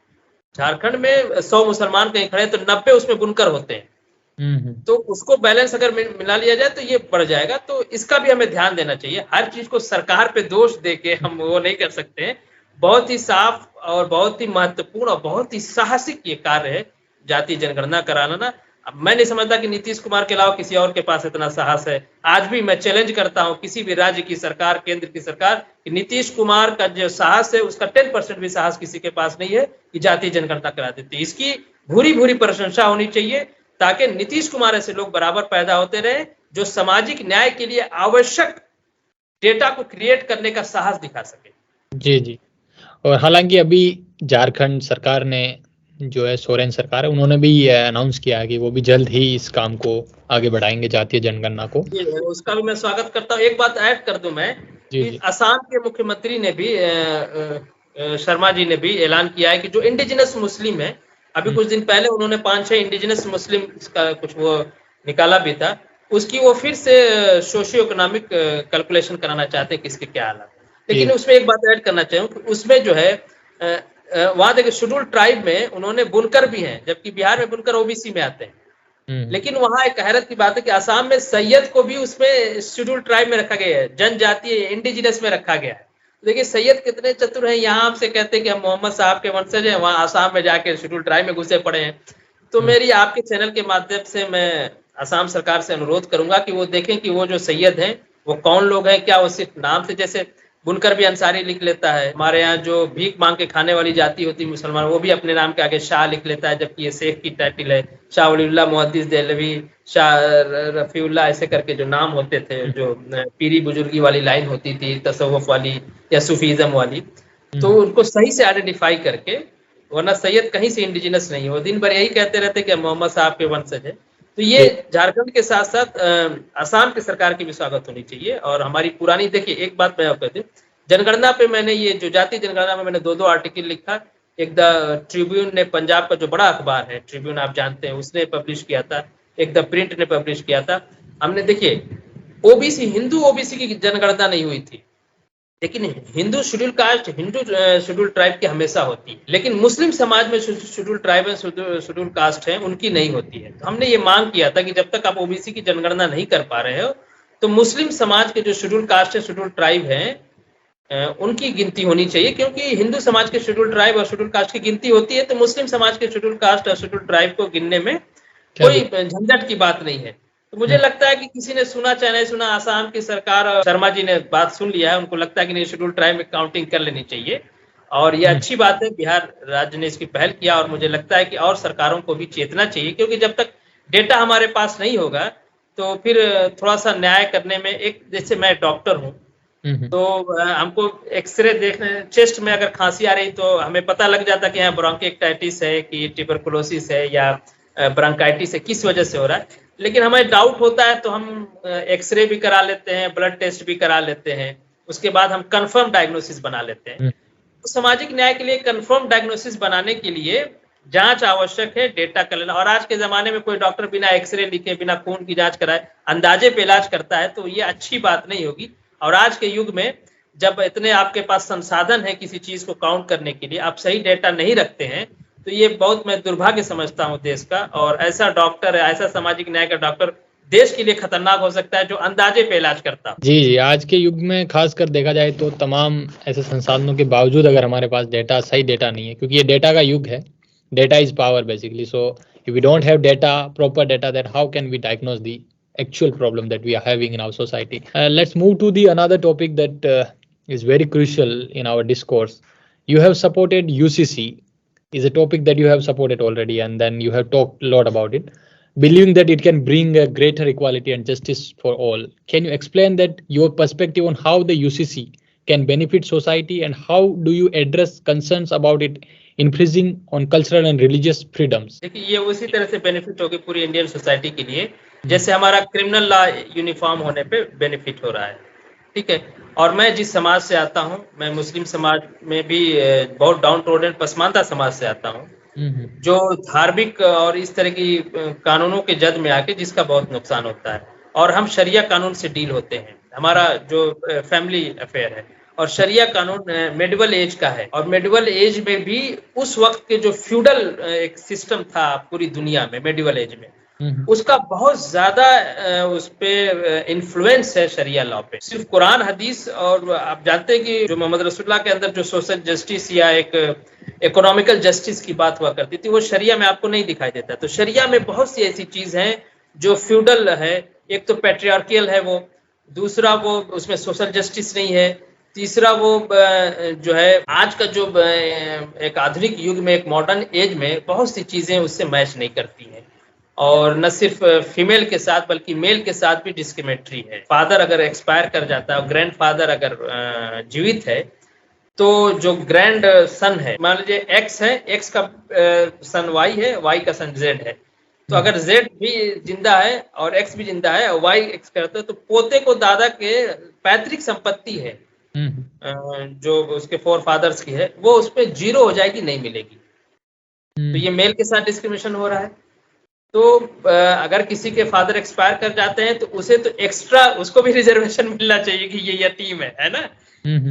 S2: झारखंड में 100 मुसलमान कहीं खड़े तो 90 उसमें बुनकर होते हैं। तो उसको बैलेंस अगर मिला लिया जाए तो ये बढ़ जाएगा। तो इसका भी हमें ध्यान देना चाहिए। हर चीज को सरकार पे दोष दे के हम वो नहीं कर सकते हैं। बहुत ही साफ और बहुत ही महत्वपूर्ण और बहुत ही साहसिक ये कार्य है जातीय जनगणना कराना ना। अब मैं नहीं समझता कि नीतीश कुमार के अलावा किसी और के पास इतना साहस है। आज भी मैं चैलेंज करता हूं किसी भी राज्य की सरकार, केंद्र की सरकार, कि नीतीश कुमार का जो साहस है उसका 10% भी साहस किसी के पास नहीं है कि जातीय जनगणना करा देती। इसकी भूरी भूरी प्रशंसा होनी चाहिए ताकि नीतीश कुमार ऐसे लोग बराबर पैदा होते रहे जो सामाजिक न्याय के लिए आवश्यक डेटा को क्रिएट करने का साहस दिखा सके।
S1: जी जी। और हालांकि अभी झारखंड सरकार ने जो है, सोरेन सरकार है, उन्होंने भी अनाउंस किया है कि वो भी जल्द ही इस काम को आगे बढ़ाएंगे, जातीय जनगणना को।
S2: उसका भी मैं स्वागत करता हूँ। एक बात ऐड कर दूं मैं कि असम के मुख्यमंत्री ने भी, शर्मा जी ने भी ऐलान किया है कि जो इंडिजिनस मुस्लिम है, अभी कुछ दिन पहले उन्होंने 5-6 इंडिजिनस मुस्लिम का कुछ वो निकाला भी था, उसकी वो फिर से सोशियो इकोनॉमिक कैलकुलेशन कराना चाहते हैं किसके क्या हालात। लेकिन उसमें एक बात ऐड करना चाहूँ कि उसमें जो है वहां देखिए शेड्यूल ट्राइब में उन्होंने बुनकर भी हैं, जबकि बिहार में बुनकर ओबीसी में आते हैं। लेकिन वहां एक हैरत की बात है कि असम में सैयद को भी उसमें शेड्यूल ट्राइब में रखा गया है, जनजातीय इंडिजिनस में रखा गया है। देखिए सैयद कितने चतुर हैं, यहाँ आपसे कहते हैं कि हम मोहम्मद साहब के वंशज हैं, वहां असम में जाके शेड्यूल ट्राइब में घुसे पड़े हैं। तो मेरी आपके चैनल के माध्यम से मैं असम सरकार से अनुरोध करूंगा कि वो देखें कि वो जो सैयद हैं वो कौन लोग हैं, क्या वो सिर्फ नाम से, जैसे बुनकर भी अंसारी लिख लेता है, हमारे यहाँ जो भीख मांग के खाने वाली जाति होती है मुसलमान, वो भी अपने नाम के आगे शाह लिख लेता है, जबकि ये शेख की टाइटल है, शाह वलीउल्लाह मुहद्दिस देहलवी, शाह रफीउल्लाह, ऐसे करके जो नाम होते थे, जो पीरी बुजुर्गी वाली लाइन होती थी, तसव्वुफ वाली या सूफीज़म वाली, तो उनको सही से आइडेंटिफाई करके, वरना सैयद कहीं से इंडिजिनस नहीं है, वो दिन भर यही कहते रहते कि मोहम्मद साहब के वंशज है। तो ये झारखंड के साथ साथ असम की सरकार की भी स्वागत होनी चाहिए। और हमारी पुरानी, देखिए एक बात मैं आपको कहती हूँ, जनगणना पे मैंने ये जो जाति जनगणना में मैंने 2 आर्टिकल लिखा। एक द ट्रिब्यून ने, पंजाब का जो बड़ा अखबार है ट्रिब्यून, आप जानते हैं, उसने पब्लिश किया था। एक द प्रिंट ने पब्लिश किया था। हमने, देखिए ओबीसी, हिंदू ओबीसी की जनगणना नहीं हुई थी, लेकिन Hindu schedule caste, Hindu schedule tribe की हमेशा होती है, लेकिन मुस्लिम समाज में शेड्यूल ट्राइब है, शेड्यूल कास्ट है, उनकी नहीं होती है। तो हमने ये मांग किया था कि जब तक आप ओबीसी की जनगणना नहीं कर पा रहे हो, तो मुस्लिम समाज के जो शेड्यूल कास्ट है, शेड्यूल ट्राइब है, उनकी गिनती होनी चाहिए। क्योंकि हिंदू समाज के शेड्यूल ट्राइब और शेड्यूल कास्ट की गिनती होती है, तो मुस्लिम समाज के शेड्यूल कास्ट और शेड्यूल ट्राइब को गिनने में कोई झंझट की बात नहीं है। तो मुझे लगता है कि किसी ने सुना चाहे नहीं सुना, आसाम की सरकार और शर्मा जी ने बात सुन लिया है, उनको लगता है कि नहीं, शेड्यूल ट्राइब में काउंटिंग कर लेनी चाहिए। और ये अच्छी बात है, बिहार राज्य ने इसकी पहल किया, और मुझे लगता है कि और सरकारों को भी चेतना चाहिए, क्योंकि जब तक डेटा हमारे पास नहीं होगा तो फिर थोड़ा सा न्याय करने में, एक जैसे मैं डॉक्टर हूँ, तो हमको एक्सरे देखने, चेस्ट में अगर खांसी आ रही तो हमें पता लग जाता कि यहाँ ब्रोंकिएक्टाइटिस है, कि ट्यूबरकुलोसिस है, या ब्रोंकाइटिस है, किस वजह से हो रहा है। लेकिन हमें डाउट होता है तो हम एक्सरे भी करा लेते हैं, ब्लड टेस्ट भी करा लेते हैं, उसके बाद हम कंफर्म डायग्नोसिस बना लेते हैं। तो सामाजिक न्याय के लिए कंफर्म डायग्नोसिस बनाने के लिए जांच आवश्यक है, डेटा कर लेना। और आज के जमाने में कोई डॉक्टर बिना एक्सरे लिखे, बिना खून की जांच कराए अंदाजे पे इलाज करता है, तो ये अच्छी बात नहीं होगी। और आज के युग में जब इतने आपके पास संसाधन है किसी चीज को काउंट करने के लिए, आप सही डेटा नहीं रखते हैं, तो ये बहुत मैं दुर्भाग्य समझता हूं देश का। और ऐसा डॉक्टर, ऐसा सामाजिक न्याय का डॉक्टर देश के लिए खतरनाक हो सकता है, जो अंदाजे पे इलाज करता है।
S1: जी, आज के युग में खासकर देखा जाए तो तमाम ऐसे संसाधनों के बावजूद अगर हमारे पास डेटा, सही डेटा नहीं है, क्योंकि ये डेटा का युग है, data is power basically. So if we don't have data, proper data, then how can we diagnose the actual problem that we are having in our society? Let's move to the another topic that is very crucial in our discourse. You have supported UCC, is a topic that you have supported already, and then you have talked a lot about it, believing that it can bring a greater equality and justice for all. Can you explain that your perspective on how the UCC can benefit society, and how do you address concerns about it infringing on cultural and religious freedoms?
S2: देखिए ये उसी तरह से बेनिफिट होगी पूरी इंडियन सोसाइटी के लिए, जैसे हमारा क्रिमिनल लॉ यूनिफॉर्म होने पे बेनिफिट हो रहा है, ठीक है। और मैं जिस समाज से आता हूँ, मैं मुस्लिम समाज में भी बहुत डाउन ट्रोडन पसमानदा समाज से आता हूँ, जो धार्मिक और इस तरह की कानूनों के जद में आके जिसका बहुत नुकसान होता है। और हम शरिया कानून से डील होते हैं, हमारा जो फैमिली अफेयर है, और शरिया कानून मेडिवल एज का है। और मेडिवल एज में भी उस वक्त के जो फ्यूडल एक सिस्टम था पूरी दुनिया में, मेडिवल एज में, उसका बहुत ज्यादा उस पे इन्फ्लुएंस है शरिया लॉ पे। सिर्फ कुरान हदीस, और आप जानते हैं कि जो मोहम्मद रसूलुल्लाह के अंदर जो सोशल जस्टिस या एक इकोनॉमिकल जस्टिस की बात हुआ करती थी, वो शरिया में आपको नहीं दिखाई देता। तो शरिया में बहुत सी ऐसी चीज हैं जो फ्यूडल है। एक तो पैट्रियार्कियल है वो, दूसरा वो उसमें सोशल जस्टिस नहीं है, तीसरा वो जो है आज का जो एक आधुनिक युग में, एक मॉडर्न एज में बहुत सी चीजें उससे मैच नहीं करती हैं। और न सिर्फ फीमेल के साथ बल्कि मेल के साथ भी डिस्क्रिमिनेटरी है। फादर अगर एक्सपायर कर जाता है और ग्रैंड फादर अगर जीवित है, तो जो ग्रैंड सन है, मान लीजिए एक्स है, एक्स का सन वाई है, वाई का सन जेड है, तो अगर जेड भी जिंदा है और एक्स भी जिंदा है और वाई एक्स करता है, तो पोते को दादा के पैतृक संपत्ति है जो उसके फोर फादर्स की है, वो उस पर 0 हो जाएगी, नहीं मिलेगी। तो ये मेल के साथ डिस्क्रिमिनेशन हो रहा है। तो अगर किसी के फादर एक्सपायर कर जाते हैं तो उसे तो एक्स्ट्रा, उसको भी रिजर्वेशन मिलना चाहिए कि ये यतीम है ना,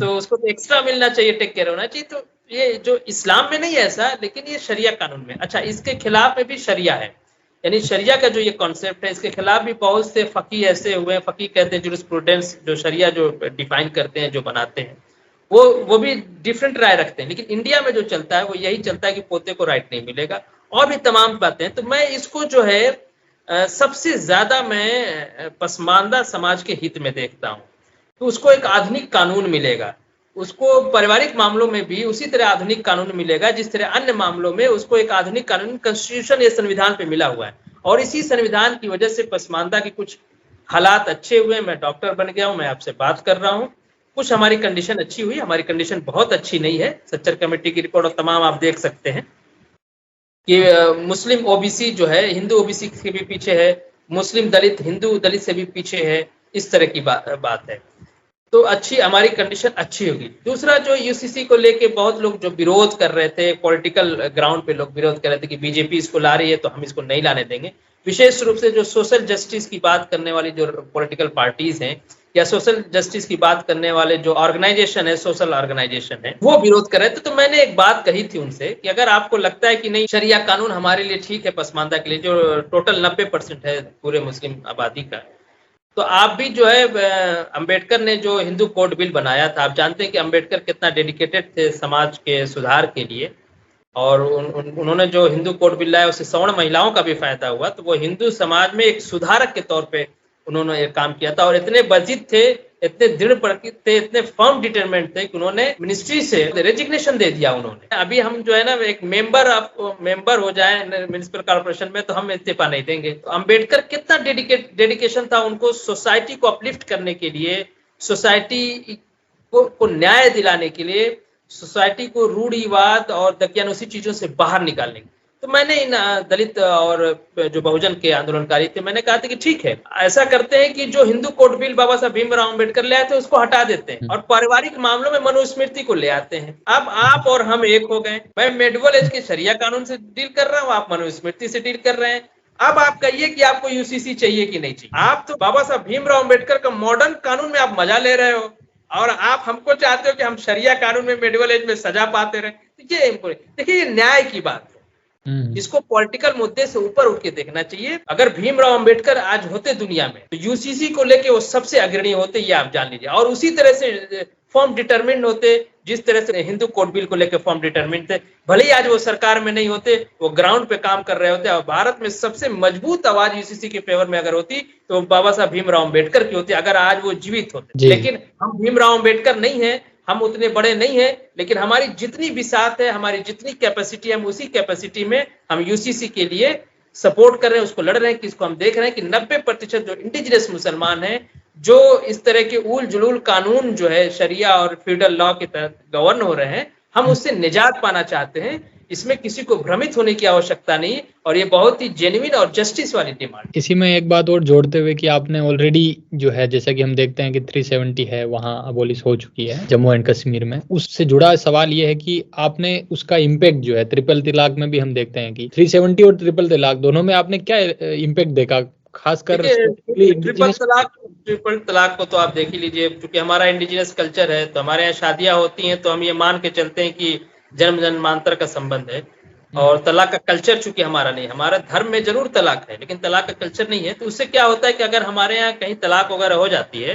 S2: तो उसको तो एक्स्ट्रा मिलना चाहिए, टेक केयर होना चाहिए। तो ये जो इस्लाम में नहीं है ऐसा, लेकिन ये शरिया कानून में। अच्छा, इसके खिलाफ में भी शरिया है। यानी शरिया का जो ये कॉन्सेप्ट है, इसके खिलाफ भी बहुत से फकीह ऐसे हुए हैं। फकीह कहते हैं जुरिस्प्रूडेंस, जो शरिया जो डिफाइन करते हैं, जो बनाते हैं, वो भी डिफरेंट राय रखते हैं। लेकिन इंडिया में जो चलता है वो यही चलता है कि पोते को राइट नहीं मिलेगा, और भी तमाम बातें। तो मैं इसको जो है सबसे ज्यादा मैं पसमानदा समाज के हित में देखता हूँ। तो उसको एक आधुनिक कानून मिलेगा, उसको पारिवारिक मामलों में भी उसी तरह आधुनिक कानून मिलेगा जिस तरह अन्य मामलों में उसको एक आधुनिक कानून कॉन्स्टिट्यूशन या संविधान पे मिला हुआ है। और इसी संविधान की वजह से पसमानदा की कुछ हालात अच्छे हुए। मैं डॉक्टर बन गया हूँ, मैं आपसे बात कर रहा हूँ, कुछ हमारी कंडीशन अच्छी हुई। हमारी कंडीशन बहुत अच्छी नहीं है, सच्चर कमेटी की रिपोर्ट और तमाम आप देख सकते हैं कि मुस्लिम ओबीसी जो है हिंदू ओबीसी से भी पीछे है, मुस्लिम दलित हिंदू दलित से भी पीछे है, इस तरह की बात है। तो अच्छी हमारी कंडीशन अच्छी होगी। दूसरा, जो यूसीसी को लेके बहुत लोग जो विरोध कर रहे थे, पॉलिटिकल ग्राउंड पे लोग विरोध कर रहे थे कि बीजेपी इसको ला रही है तो हम इसको नहीं लाने देंगे। विशेष रूप से जो सोशल जस्टिस की बात करने वाली जो पॉलिटिकल पार्टीज हैं या सोशल जस्टिस की बात करने वाले जो ऑर्गेनाइजेशन है, सोशल ऑर्गेनाइजेशन है, वो विरोध कर रहे थे। तो मैंने एक बात कही थी उनसे कि अगर आपको लगता है कि नहीं शरिया कानून हमारे लिए ठीक है पसमानदा के लिए, जो टोटल 90% है पूरे मुस्लिम आबादी का, तो आप भी जो है अंबेडकर ने जो हिंदू कोड बिल बनाया था, आप जानते हैं कि अंबेडकर कितना डेडिकेटेड थे समाज के सुधार के लिए, और उन्होंने जो हिंदू कोड बिल लाया उससे सवर्ण महिलाओं का भी फायदा हुआ। तो वो हिंदू समाज में एक सुधारक के तौर पे उन्होंने एक काम किया था, और इतने वर्जित थे, इतने दृढ़ प्रकृत थे, इतने फर्म डिटरमेंट थे कि उन्होंने मिनिस्ट्री से रेजिग्नेशन दे दिया उन्होंने। अभी हम जो है ना एक मेंबर हो जाए म्युनिसिपल कॉर्पोरेशन में तो हम इस्तीफा नहीं देंगे। तो अंबेडकर कितना डेडिकेशन था उनको सोसाइटी को अपलिफ्ट करने के लिए, सोसाइटी को न्याय दिलाने के लिए, सोसाइटी को रूढ़िवाद और दकियानुसी चीजों से बाहर निकालने की। तो मैंने इन दलित और जो बहुजन के आंदोलनकारी थे, मैंने कहा था कि ठीक है, ऐसा करते हैं कि जो हिंदू कोड बिल बाबा साहब भीमराव अम्बेडकर ले आए थे उसको हटा देते हैं और पारिवारिक मामलों में मनुस्मृति को ले आते हैं। अब आप और हम एक हो गए। मैं मेडिवल एज के शरिया कानून से डील कर रहा हूँ, आप मनुस्मृति से डील कर रहे हैं। अब आप कहिए कि आपको यूसीसी चाहिए कि नहीं चाहिए। आप तो बाबा साहब भीमराव अम्बेडकर का मॉडर्न कानून में आप मजा ले रहे हो, और आप हमको चाहते हो कि हम शरिया कानून में मेडिवल एज में सजा पाते रहे। ये देखिए, ये न्याय की बात है। इसको पॉलिटिकल मुद्दे से ऊपर उठ के देखना चाहिए। अगर भीमराव अंबेडकर आज होते दुनिया में तो यूसीसी को लेके वो सबसे अग्रणी होते, ये आप जान लीजिए। और उसी तरह से फॉर्म डिटरमिन्ड होते जिस तरह से हिंदू कोड बिल को लेकर फॉर्म डिटरमिन्ड थे। भले ही आज वो सरकार में नहीं होते, वो ग्राउंड पे काम कर रहे होते, और भारत में सबसे मजबूत आवाज यूसीसी के फेवर में अगर होती तो बाबा साहब भीमराव अम्बेडकर की होती, अगर आज वो जीवित होते। लेकिन हम भीमराव अम्बेडकर नहीं है, हम उतने बड़े नहीं हैं, लेकिन हमारी जितनी बिसात है, हमारी जितनी कैपेसिटी है, हम उसी कैपेसिटी में हम यूसीसी के लिए सपोर्ट कर रहे हैं, उसको लड़ रहे हैं। किसको हम देख रहे हैं कि 90% जो इंडिजिनस मुसलमान हैं, जो इस तरह के उल जुलूल कानून जो है शरिया और फ्यूडल लॉ के तहत गवर्न हो रहे हैं, हम उससे निजात पाना चाहते हैं। इसमें किसी को भ्रमित होने की आवश्यकता नहीं, और ये बहुत ही जेन्युइन और जस्टिस वाली डिमांड।
S1: इसी में एक बात और जोड़ते हुए कि आपने ऑलरेडी जो है, जैसा कि हम देखते हैं कि 370 है वहाँ अबोलिश हो चुकी है जम्मू एंड कश्मीर में, उससे जुड़ा सवाल ये है कि आपने उसका इम्पैक्ट जो है ट्रिपल तलाक में भी हम देखते हैं कि 370 और ट्रिपल तलाक दोनों में आपने क्या इम्पैक्ट देखा, खासकर
S2: ट्रिपल तलाक को तो आप देख ही लीजिए। क्योंकि हमारा इंडिजिनस कल्चर है, तो हमारे यहाँ शादियां होती हैं तो हम ये मान के चलते हैं कि जन्म जन्मांतर का संबंध है, और तलाक का कल्चर चूंकि हमारा नहीं, हमारा धर्म में जरूर तलाक है लेकिन तलाक का कल्चर नहीं है। तो उससे क्या होता है कि अगर हमारे यहाँ कहीं तलाक वगैरह हो जाती है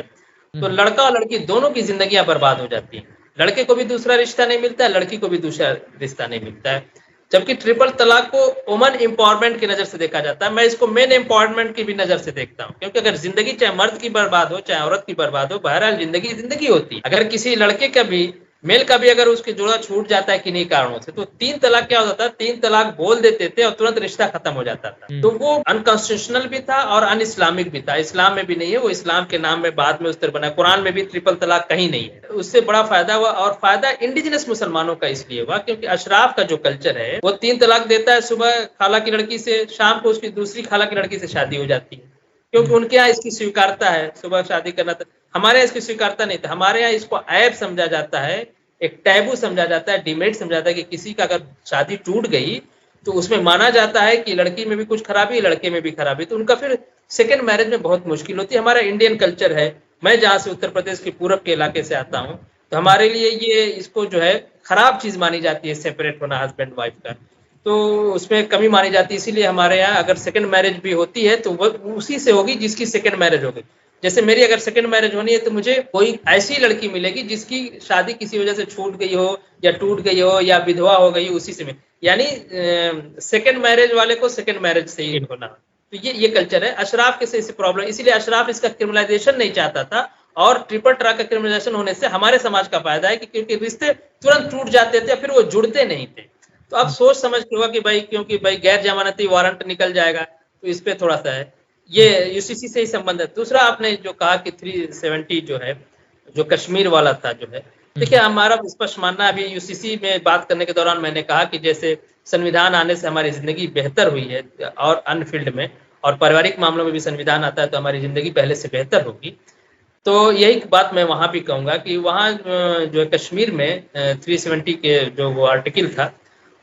S2: तो लड़का और लड़की दोनों की जिंदगियां बर्बाद हो जाती हैं। लड़के को भी दूसरा रिश्ता नहीं मिलता है, लड़की को भी दूसरा रिश्ता नहीं मिलता है। जबकि ट्रिपल तलाक को वुमन एम्पावरमेंट की नजर से देखा जाता है। मैं इसको मेन एम्पावरमेंट की भी नजर से देखता हूँ, क्योंकि अगर जिंदगी चाहे मर्द की बर्बाद हो चाहे औरत की बर्बाद हो, बहरहाल जिंदगी जिंदगी होती है। अगर किसी लड़के का भी मेल का भी अगर उसके जोड़ा छूट जाता है किन्हीं कारणों से, तो 3 तलाक क्या होता था, 3 तलाक बोल देते थे और तुरंत रिश्ता खत्म हो जाता था। तो वो अनकॉन्स्टिट्यूशनल भी था और अन इस्लामिक भी था। इस्लाम में भी नहीं है, वो इस्लाम के नाम में बाद में उस तरह बना। कुरान में भी ट्रिपल तलाक कहीं नहीं है। उससे बड़ा फायदा हुआ, और फायदा इंडिजिनस मुसलमानों का इसलिए हुआ क्योंकि अशराफ का जो कल्चर है वो 3 तलाक देता है। सुबह खाला की लड़की से, शाम को उसकी दूसरी खाला की लड़की से शादी हो जाती है, क्योंकि उनके यहाँ इसकी स्वीकारता है। सुबह शादी करना था, हमारे यहाँ इसकी स्वीकारता नहीं था। हमारे यहाँ इसको ऐब समझा जाता है, एक टैबू समझा जाता है, डिमेरिट समझा जाता है कि किसी का अगर शादी टूट गई तो उसमें माना जाता है कि लड़की में भी कुछ खराबी है, लड़के में भी खराबी, तो उनका फिर सेकंड मैरिज में बहुत मुश्किल होती है। हमारा इंडियन कल्चर है। मैं जहाँ से उत्तर प्रदेश के पूरब के इलाके से आता हूँ, तो हमारे लिए ये इसको जो है खराब चीज मानी जाती है सेपरेट होना हस्बैंड वाइफ का। तो उसमें कमी मानी जाती है। इसीलिए हमारे यहाँ अगर सेकंड मैरिज भी होती है तो वो उसी से होगी जिसकी सेकंड मैरिज होगी। जैसे मेरी अगर सेकंड मैरिज होनी है तो मुझे कोई ऐसी लड़की मिलेगी जिसकी शादी किसी वजह से छूट गई हो या टूट गई हो या विधवा हो गई, उसी से यानी सेकंड मैरिज वाले को सेकंड मैरिज से ही होना। तो ये कल्चर है। अशराफ के से प्रॉब्लम, इसीलिए अशराफ इसका क्रिमिनलाइजेशन नहीं चाहता था, और ट्रिपल तलाक का क्रिमिनलाइजेशन होने से हमारे समाज का फायदा है कि क्योंकि रिश्ते तुरंत टूट जाते थे, फिर वो जुड़ते नहीं थे। तो अब सोच समझ के हुआ कि भाई क्योंकि भाई गैर जमानती वारंट निकल जाएगा, तो इस पे थोड़ा सा है, ये यूसीसी से ही संबंध है। दूसरा आपने जो कहा कि 370 जो है, जो कश्मीर वाला था जो है, देखिए हमारा स्पष्ट मानना, अभी यूसीसी में बात करने के दौरान मैंने कहा कि जैसे संविधान आने से हमारी जिंदगी बेहतर हुई है और अन्य फील्ड में, और पारिवारिक मामलों में भी संविधान आता है तो हमारी जिंदगी पहले से बेहतर होगी। तो यही बात मैं वहां भी कहूंगा कि वहां जो कश्मीर में 370 के जो वो आर्टिकल था,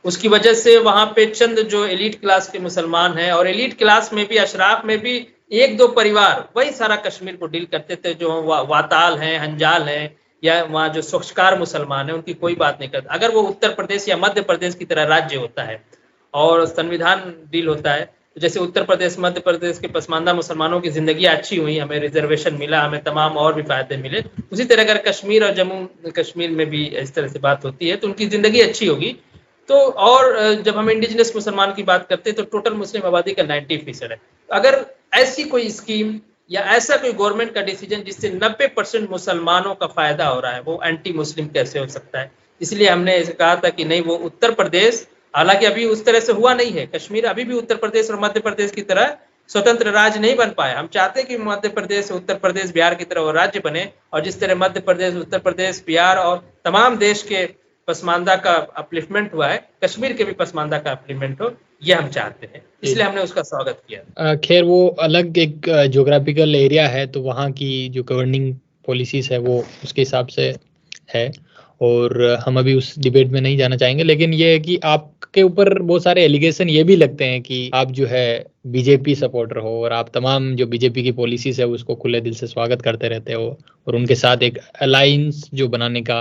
S2: उसकी वजह से वहां पे चंद जो एलीट क्लास के मुसलमान हैं, और एलीट क्लास में भी अशराफ में भी एक दो परिवार वही सारा कश्मीर को डील करते थे, जो वाताल हैं, हंजाल हैं, या वहाँ जो स्वच्छकार मुसलमान हैं, उनकी कोई बात नहीं करता। अगर वो उत्तर प्रदेश या मध्य प्रदेश की तरह राज्य होता है और संविधान डील होता है, तो जैसे उत्तर प्रदेश मध्य प्रदेश के पसमानदा मुसलमानों की जिंदगी अच्छी हुई, हमें रिजर्वेशन मिला, हमें तमाम और भी फायदे मिले, उसी तरह अगर कश्मीर और जम्मू कश्मीर में भी इस तरह से बात होती है तो उनकी जिंदगी अच्छी होगी। तो और जब हम इंडिजिनस मुसलमान की बात करते हैं तो टोटल मुस्लिम आबादी का 90% है। अगर ऐसी कोई स्कीम या ऐसा कोई गवर्नमेंट का डिसीजन जिससे 90% मुसलमानों का फायदा हो रहा है, वो एंटी मुस्लिम कैसे हो सकता है? इसलिए हमने कहा था कि नहीं, वो उत्तर प्रदेश, हालांकि अभी उस तरह से हुआ नहीं है, कश्मीर अभी भी उत्तर प्रदेश और मध्य प्रदेश की तरह स्वतंत्र राज्य नहीं बन पाया। हम चाहते हैं कि मध्य प्रदेश, उत्तर प्रदेश, बिहार की तरह वो राज्य बने, और जिस तरह मध्य प्रदेश, उत्तर प्रदेश, बिहार और तमाम देश के पसमानदा का अपलिफ्टमेंट हुआ है, कश्मीर के भी पसमानदा का अपलिफ्टमेंट हो, ये हम चाहते हैं, इसलिए हमने उसका स्वागत किया।
S1: खैर वो अलग एक ज्योग्राफिकल एरिया है, तो वहाँ की जो गवर्निंग पॉलिसीज है वो उसके हिसाब से है, और हम अभी उस डिबेट में नहीं जाना चाहेंगे। लेकिन ये है कि आपके ऊपर बहुत सारे एलिगेशन ये भी लगते हैं कि आप जो है बीजेपी सपोर्टर हो, और आप तमाम जो बीजेपी की पॉलिसीज है उसको खुले दिल से स्वागत करते रहते हो, और उनके साथ एक अलायंस जो बनाने का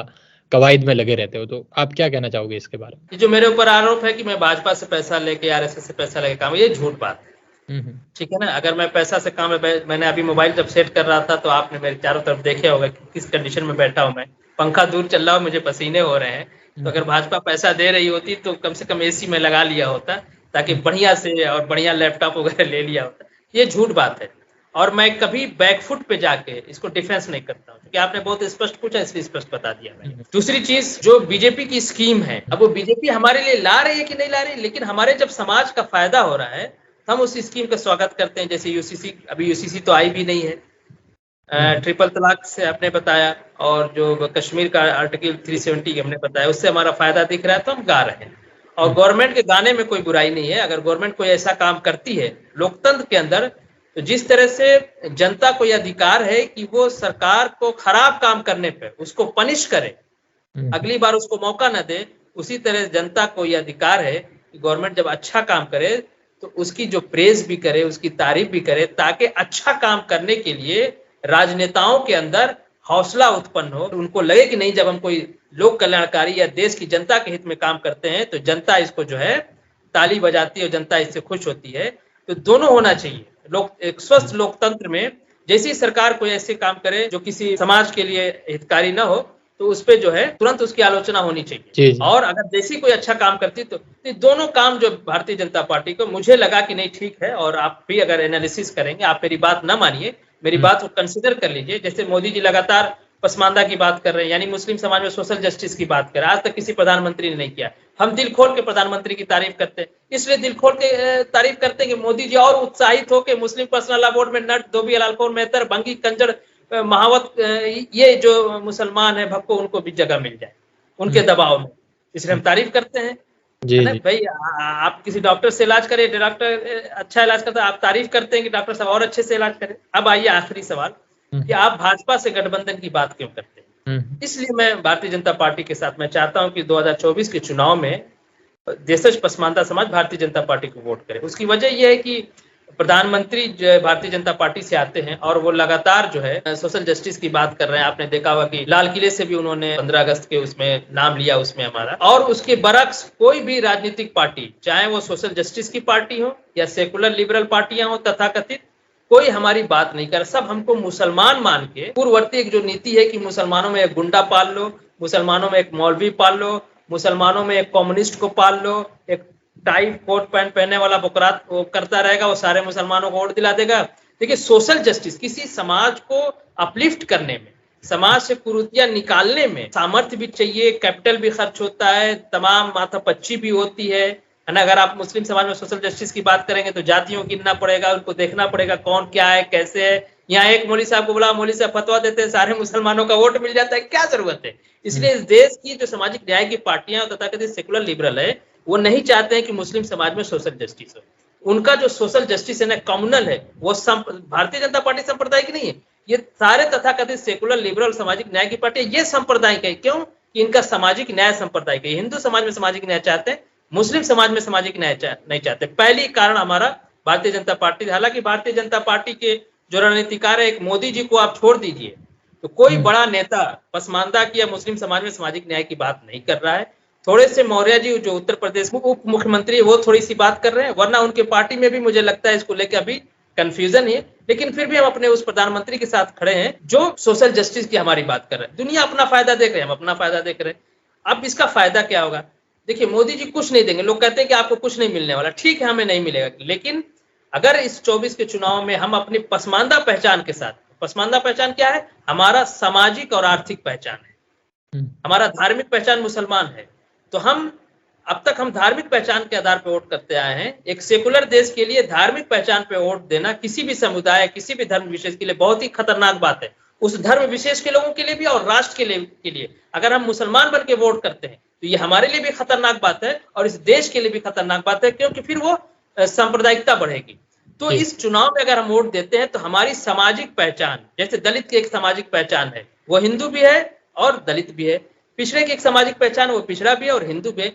S1: कवायद में लगे रहते हो। तो आप क्या कहना चाहोगे इसके बारे में?
S2: जो मेरे ऊपर आरोप है कि मैं भाजपा से पैसा लेके, आरएसएस से पैसा लेके काम, ये झूठ बात है, ठीक है ना। अगर मैं पैसा से काम, मैंने अभी मोबाइल जब सेट कर रहा था तो आपने मेरे चारों तरफ देखे होगा कि किस कंडीशन में बैठा हूं मैं, पंखा दूर चल रहा हूं, मुझे पसीने हो रहे हैं। तो अगर भाजपा पैसा दे रही होती तो कम से कम एसी में लगा लिया होता, ताकि बढ़िया से और बढ़िया लैपटॉप वगैरह ले लिया होता। ये झूठ बात है, और मैं कभी बैकफुट पे जाके इसको डिफेंस नहीं करता हूँ, क्योंकि आपने बहुत स्पष्ट पूछा, इसलिए स्पष्ट बता दिया मैंने। दूसरी चीज, जो बीजेपी की स्कीम है, अब वो बीजेपी हमारे लिए ला रही है कि नहीं ला रही, लेकिन हमारे जब समाज का फायदा हो रहा है हम उस स्कीम का स्वागत करते हैं। जैसे यूसीसी, अभी यूसीसी तो आई भी नहीं है, ट्रिपल तलाक से आपने बताया, और जो कश्मीर का आर्टिकल 370 हमने बताया, उससे हमारा फायदा दिख रहा है तो हम गा रहे हैं। और गवर्नमेंट के गाने में कोई बुराई नहीं है। अगर गवर्नमेंट कोई ऐसा काम करती है लोकतंत्र के अंदर, तो जिस तरह से जनता को यह अधिकार है कि वो सरकार को खराब काम करने पे उसको पनिश करे, अगली बार उसको मौका न दे, उसी तरह जनता को यह अधिकार है कि गवर्नमेंट जब अच्छा काम करे तो उसकी जो प्रेज भी करे, उसकी तारीफ भी करे, ताकि अच्छा काम करने के लिए राजनेताओं के अंदर हौसला उत्पन्न हो, उनको लगे कि नहीं, जब हम कोई लोक कल्याणकारी या देश की जनता के हित में काम करते हैं तो जनता इसको जो है ताली बजाती है और जनता इससे खुश होती है। तो दोनों होना चाहिए। एक स्वस्थ लोकतंत्र में जैसी सरकार कोई ऐसे काम करे जो किसी समाज के लिए हितकारी ना हो, तो उस पे जो है तुरंत उसकी आलोचना होनी चाहिए। जी। और अगर जैसी कोई अच्छा काम करती तो दोनों काम जो भारतीय जनता पार्टी को, मुझे लगा कि नहीं ठीक है, और आप भी अगर एनालिसिस करेंगे, आप मेरी बात ना मानिए, मेरी बात को कंसिडर कर लीजिए। जैसे मोदी जी लगातार पसमानदा की बात कर रहे हैं, यानी मुस्लिम समाज में सोशल जस्टिस की बात कर रहे हैं, आज तक किसी प्रधानमंत्री ने नहीं किया। हम दिल खोल के प्रधानमंत्री की तारीफ करते हैं, इसलिए दिल खोल के तारीफ करते हैं कि मोदी जी और उत्साहित होकर मुस्लिम पर्सनल लॉ बोर्ड में नट, धोबी, अलालखोर, मेहतर, भंगी, कंजर, महावत, ये जो मुसलमान है भक्को, उनको भी जगह मिल जाए उनके दबाव में, इसलिए हम तारीफ करते हैं। जी, जी। भाई आप किसी डॉक्टर से इलाज करें, डॉक्टर अच्छा इलाज करता है, आप तारीफ करते हैं कि डॉक्टर साहब और अच्छे से इलाज करें। अब आइए आखिरी सवाल कि आप भाजपा से गठबंधन की बात क्यों करते हैं? इसलिए मैं भारतीय जनता पार्टी के साथ मैं चाहता हूं कि 2024 के चुनाव में देशज पसमानदा समाज भारतीय जनता पार्टी को वोट करे। उसकी वजह यह है कि प्रधानमंत्री जो भारतीय जनता पार्टी से आते हैं और वो लगातार जो है सोशल जस्टिस की बात कर रहे हैं। आपने देखा होगा कि लाल किले से भी उन्होंने 15 अगस्त के उसमें नाम लिया उसमें हमारा, और उसके बरक्स कोई भी राजनीतिक पार्टी, चाहे वो सोशल जस्टिस की पार्टी हो या सेकुलर लिबरल पार्टियां हो तथाकथित, कोई हमारी बात नहीं कर। सब हमको मुसलमान मान के पूर्ववर्ती एक जो नीति है कि मुसलमानों में एक गुंडा पाल लो, मुसलमानों में एक मौलवी पाल लो, मुसलमानों में एक कम्युनिस्ट को पाल लो, एक टाई कोट पैंट पहनने वाला बुकरात वो करता रहेगा, वो सारे मुसलमानों को वोट दिला देगा। देखिए, सोशल जस्टिस किसी समाज को अपलिफ्ट करने में, समाज से कुरीतियां निकालने में सामर्थ्य भी चाहिए, कैपिटल भी खर्च होता है, तमाम माथापच्ची भी होती है ना। अगर आप मुस्लिम समाज में सोशल जस्टिस की बात करेंगे तो जातियों को गिनना पड़ेगा, उनको देखना पड़ेगा कौन क्या है कैसे है। यहाँ एक मौलवी साहब को बुला, मौलवी साहब फतवा देते हैं, सारे मुसलमानों का वोट मिल जाता है, क्या जरूरत है। इसलिए इस देश की जो सामाजिक न्याय की पार्टियां तथा कथित सेकुलर लिबरल है, वो नहीं चाहते हैं कि मुस्लिम समाज में सोशल जस्टिस हो। उनका जो सोशल जस्टिस है ना, कम्युनल है, वो भारतीय जनता पार्टी सांप्रदायिक नहीं है। ये सारे तथाकथित सेकुलर लिबरल सामाजिक न्याय की पार्टी ये सांप्रदायिक है। क्यों? कि इनका सामाजिक न्याय सांप्रदायिक है। हिंदू समाज में सामाजिक न्याय चाहते हैं, मुस्लिम समाज में सामाजिक न्याय नहीं चाहते। पहली कारण हमारा भारतीय जनता पार्टी, हालांकि भारतीय जनता पार्टी के जो रणनीतिकार है, एक मोदी जी को आप छोड़ दीजिए तो कोई बड़ा नेता पसमानदा की या मुस्लिम समाज में सामाजिक न्याय की बात नहीं कर रहा है। थोड़े से मौर्य जी जो उत्तर प्रदेश में उप मुख्यमंत्री है, वो थोड़ी सी बात कर रहे हैं, वरना उनके पार्टी में भी मुझे लगता है इसको लेकर अभी कंफ्यूजन है। लेकिन फिर भी हम अपने उस प्रधानमंत्री के साथ खड़े हैं जो सोशल जस्टिस की हमारी बात कर रहे हैं। दुनिया अपना फायदा देख रहे हैं, हम अपना फायदा देख रहे हैं। अब इसका फायदा क्या होगा? देखिए, मोदी जी कुछ नहीं देंगे। लोग कहते हैं कि आपको कुछ नहीं मिलने वाला, ठीक है, हमें नहीं मिलेगा। लेकिन अगर इस 24 के चुनाव में हम अपनी पसमानदा पहचान के साथ, पसमानदा पहचान क्या है? हमारा सामाजिक और आर्थिक पहचान है, हमारा धार्मिक पहचान मुसलमान है। तो हम अब तक हम धार्मिक पहचान के आधार पर वोट करते आए हैं। एक सेकुलर देश के लिए धार्मिक पहचान पे वोट देना किसी भी समुदाय, किसी भी धर्म विशेष के लिए बहुत ही खतरनाक बात है। उस धर्म विशेष के लोगों के लिए भी और राष्ट्र के लिए अगर हम मुसलमान बन के वोट करते हैं तो ये हमारे लिए भी खतरनाक बात है और इस देश के लिए भी खतरनाक बात है, क्योंकि फिर वो सांप्रदायिकता बढ़ेगी। तो इस चुनाव में अगर हम वोट देते हैं तो हमारी सामाजिक पहचान, जैसे दलित की एक सामाजिक पहचान है, वो हिंदू भी है और दलित भी है। पिछड़े की एक सामाजिक पहचान, वो पिछड़ा भी है और हिंदू भी है।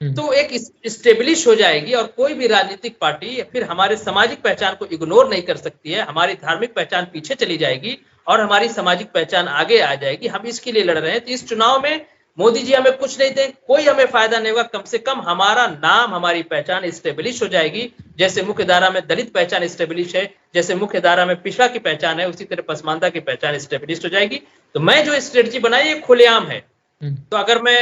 S2: तो एक स्टेब्लिश हो जाएगी और कोई भी राजनीतिक पार्टी फिर हमारे सामाजिक पहचान को इग्नोर नहीं कर सकती है। हमारी धार्मिक पहचान पीछे चली जाएगी और हमारी सामाजिक पहचान आगे आ जाएगी। हम इसके लिए लड़ रहे हैं। तो इस चुनाव में मोदी जी हमें कुछ नहीं दें, कोई हमें फायदा नहीं होगा। कम से कम हमारा नाम, हमारी पहचान स्टेब्लिश हो जाएगी। जैसे मुख्य धारा में दलित पहचान स्टेब्लिश है, जैसे मुख्य धारा में पिछड़ा की पहचान है, उसी तरह पसमानदा की पहचान स्टेब्लिश हो जाएगी। तो मैं जो स्ट्रेटजी बनाई ये खुलेआम है। तो अगर मैं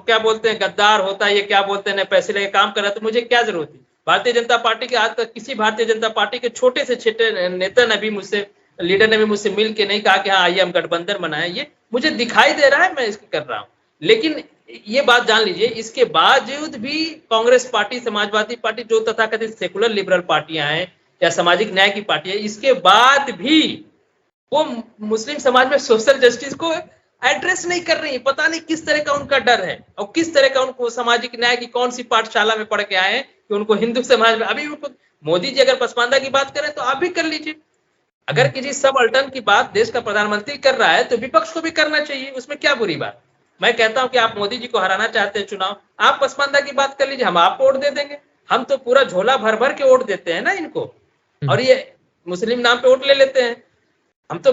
S2: क्या बोलते हैं गद्दार होता, ये क्या बोलते हैं पैसे लेके काम कर रहा, तो मुझे क्या जरूरत थी? भारतीय जनता पार्टी के आज तक किसी भारतीय जनता पार्टी के छोटे से छोटे नेता ने भी मुझसे, लीडर ने भी मुझसे मिल के नहीं कहा कि हाँ आइए हम गठबंधन बनाए। ये मुझे दिखाई दे रहा है, मैं इसको कर रहा हूँ। लेकिन ये बात जान लीजिए, इसके बावजूद भी कांग्रेस पार्टी, समाजवादी पार्टी, जो तथाकथित सेकुलर लिबरल पार्टियां हैं या सामाजिक न्याय की पार्टियां, इसके बाद भी वो मुस्लिम समाज में सोशल जस्टिस को एड्रेस नहीं कर रही। पता नहीं किस तरह का उनका डर है और किस तरह का उनको सामाजिक न्याय की कौन सी पाठशाला में पढ़ के आए हैं कि उनको हिंदू समाज में अभी उनको, मोदी जी अगर पसमानदा की बात करें तो आप भी कर लीजिए। अगर किसी सब अल्टर्न की बात देश का प्रधानमंत्री कर रहा है तो विपक्ष को भी करना चाहिए, उसमें क्या बुरी बात। मैं कहता हूं कि आप मोदी जी को हराना चाहते हैं चुनाव, आप पसमानदा की बात कर लीजिए, हम आपको वोट दे देंगे। हम तो पूरा झोला भर भर के वोट देते हैं ना इनको, और ये मुस्लिम नाम पे वोट ले लेते हैं। हम तो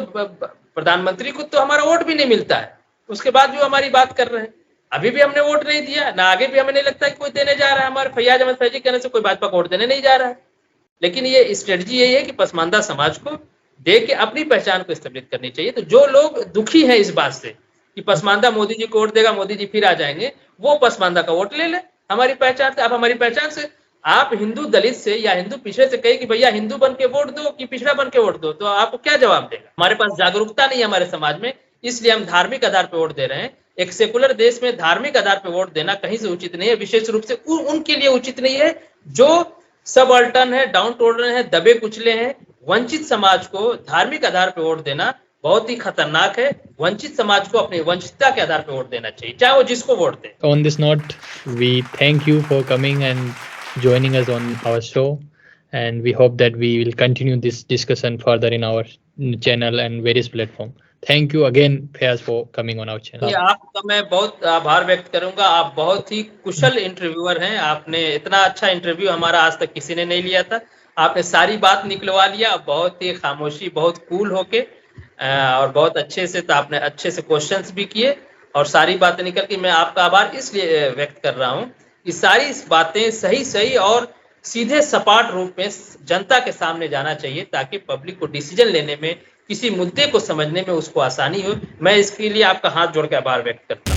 S2: प्रधानमंत्री को तो हमारा वोट भी नहीं मिलता है, उसके बाद भी हमारी बात कर रहे हैं। अभी भी हमने वोट नहीं दिया, ना आगे भी हमें नहीं लगता कि कोई देने जा रहा है। हमारे फैयाज अहमद फैजी कहने से कोई भाजपा को वोट देने नहीं जा रहा है। लेकिन ये स्ट्रेटजी यही है कि पसमानदा समाज को दे के अपनी पहचान को स्थापित करनी चाहिए। तो जो लोग दुखी हैं इस बात से कि पसमानदा मोदी जी को वोट देगा, मोदी जी फिर आ जाएंगे, वो पसमानदा का वोट ले ले हमारी पहचान से। आप हमारी पहचान से, आप हिंदू दलित से या हिंदू पिछड़े से कहे कि भैया हिंदू बन के वोट दो कि पिछड़ा बन के वोट दो, तो आपको क्या जवाब देगा? हमारे पास जागरूकता नहीं है हमारे समाज में, इसलिए हम धार्मिक आधार पर वोट दे रहे हैं। एक सेकुलर देश में धार्मिक आधार पर वोट देना कहीं से उचित नहीं है, विशेष रूप से उनके लिए उचित नहीं है जो सब अल्टर्न है, डाउन टोडन है, दबे कुचले हैं। वंचित समाज को धार्मिक आधार पर वोट देना बहुत ही खतरनाक है। वंचित समाज को अपनी वंचितता के आधार पर वोट देना चाहिए, चाहे वो जिसको vote they.
S1: On this note, we thank you for coming and joining us on our show, and we hope that we will continue this discussion further in our channel and various platforms. Thank you again, Fayaz, for coming on our channel.
S2: आपका मैं बहुत आभार व्यक्त करूंगा। आप बहुत ही कुशल इंटरव्यूअर हैं। आपने इतना अच्छा इंटरव्यू हमारा आज तक किसी ने नहीं लिया था। आपने सारी बात निकलवा लिया, बहुत ही खामोशी, बहुत कूल होके और बहुत अच्छे से, तो आपने अच्छे से क्वेश्चंस भी किए और सारी बातें निकल के, मैं आपका आभार इसलिए व्यक्त कर रहा हूँ कि सारी इस बातें सही सही और सीधे सपाट रूप में जनता के सामने जाना चाहिए, ताकि पब्लिक को डिसीजन लेने में, किसी मुद्दे को समझने में उसको आसानी हो। मैं इसके लिए आपका हाथ जोड़ के आभार व्यक्त करता हूँ।